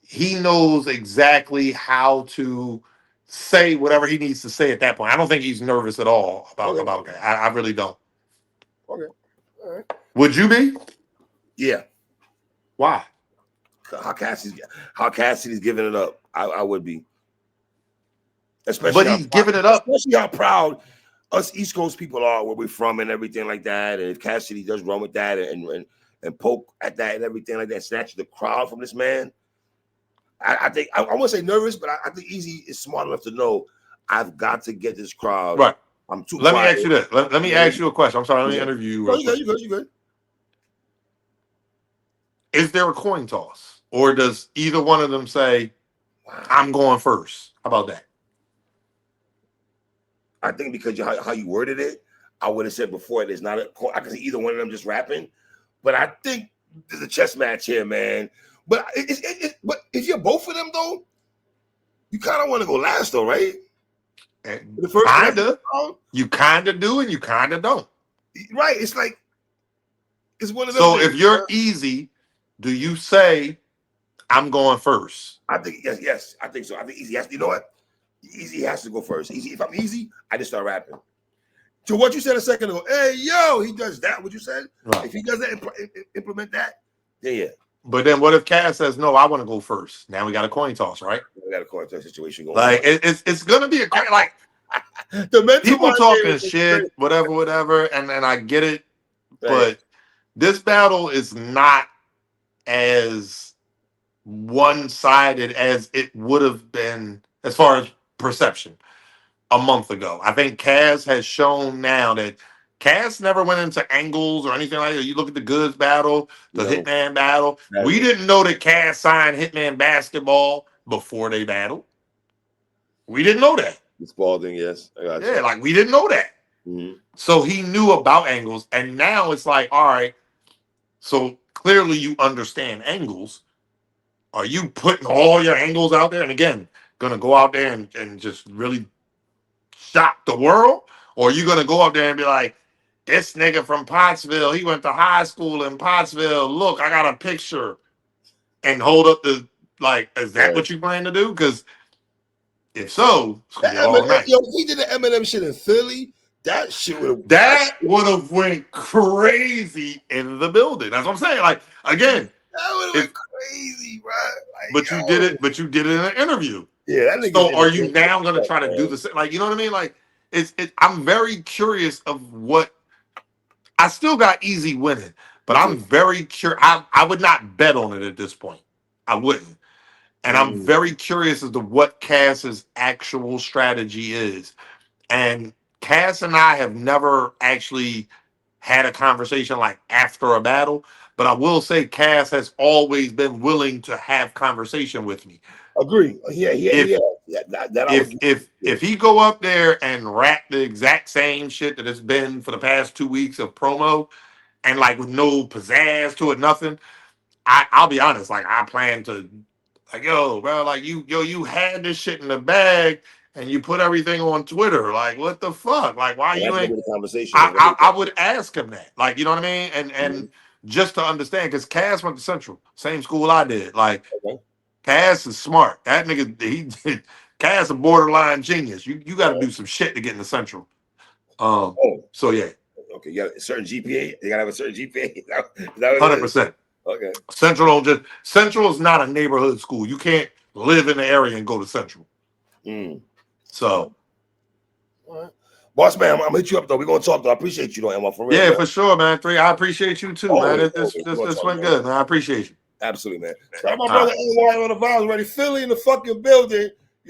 he knows exactly how to say whatever he needs to say at that point. I don't think he's nervous at all Okay. about that. I really don't. Okay. All right. Would you be? Yeah. Why? How Cassidy's giving it up. I would be. But he's giving it up. Especially how proud us East Coast people are where we're from and everything like that. And if Cassidy does run with that and poke at that and everything like that, snatch the crowd from this man, I think I won't say nervous, but I think Easy is smart enough to know I've got to get this crowd. Right. I'm too Let quiet. me ask you this. Let me ask you a question. I'm sorry. Let me interview you. No, you good. Is there a coin toss? Or does either one of them say, I'm going first? How about that? I think because how you worded it, I would have said before there's not I can see either one of them just rapping, but I think there's a chess match here, man. But but if you're both of them though, you kind of want to go last though, right? The first kinda. You kinda do and you kinda don't. Right. It's like it's one of them. So if you're Easy, do you say I'm going first? I think yes, I think so. I think Easy has to, you know what? Easy has to go first. Easy, if I'm Easy, I just start rapping. To what you said a second ago, hey yo, he does that. What you said? Right. If he does that, implement that, then yeah. But then what if Cass says no? I want to go first. Now we got a coin toss, right? We got a coin toss situation going. Like on. It's gonna be a like the people talking shit, whatever, and I get it, right. But this battle is not as one-sided as it would have been as far as perception a month ago. I think Cass has shown now that Cass never went into angles or anything like that. You look at the Goods battle, the Hitman battle. We didn't know that Cass signed Hitman Basketball before they battled. We didn't know that. The Spalding, yes. I got you. Like we didn't know that. Mm-hmm. So he knew about angles, and now it's like, all right, so clearly you understand angles. Are you putting all your angles out there? And again, gonna go out there and just really shock the world? Or are you gonna go out there and be like, this nigga from Pottsville, he went to high school in Pottsville. Look, I got a picture. And hold up the like, is that what you plan to do? Because if so, it's gonna be a long night. Yo, he did the Eminem shit in Philly. That shit would have went crazy in the building. That's what I'm saying. Like again, That would have been crazy, bro. Like, But you did it. But you did it in an interview. Yeah, that nigga. So are you now going to try to do the same? Like, you know what I mean? Like, I'm very curious of what. I still got Easy winning, but I'm very curious. I would not bet on it at this point. I wouldn't. And I'm very curious as to what Cass's actual strategy is. And Cass and I have never actually had a conversation like after a battle, but I will say Cass has always been willing to have conversation with me. Agree. Yeah. That I would. If he go up there and rap the exact same shit that it's been for the past 2 weeks of promo, and like with no pizzazz to it, nothing, I'll be honest, like I plan to, like, yo, bro, like you had this shit in the bag and you put everything on Twitter. Like, what the fuck? Like, why you ain't? Conversation. I would ask him that. Like, you know what I mean? And just to understand, because Cass went to Central, same school I did. Like, Cass is smart. That nigga, he Cass a borderline genius. You got to do some shit to get into Central. So yeah. Okay, you got a certain GPA. You gotta have a certain GPA. Is that 100%. Okay. Central is not a neighborhood school. You can't live in the area and go to Central. So, all right. Boss man, I'm gonna hit you up though. We're gonna talk though. I appreciate you though, Anwar, for real. Yeah, man. For sure, man. I appreciate you too, man. This went good, man. I appreciate you. Absolutely, man. Shout out my brother Anwar on the vibes already. Philly in the fucking building.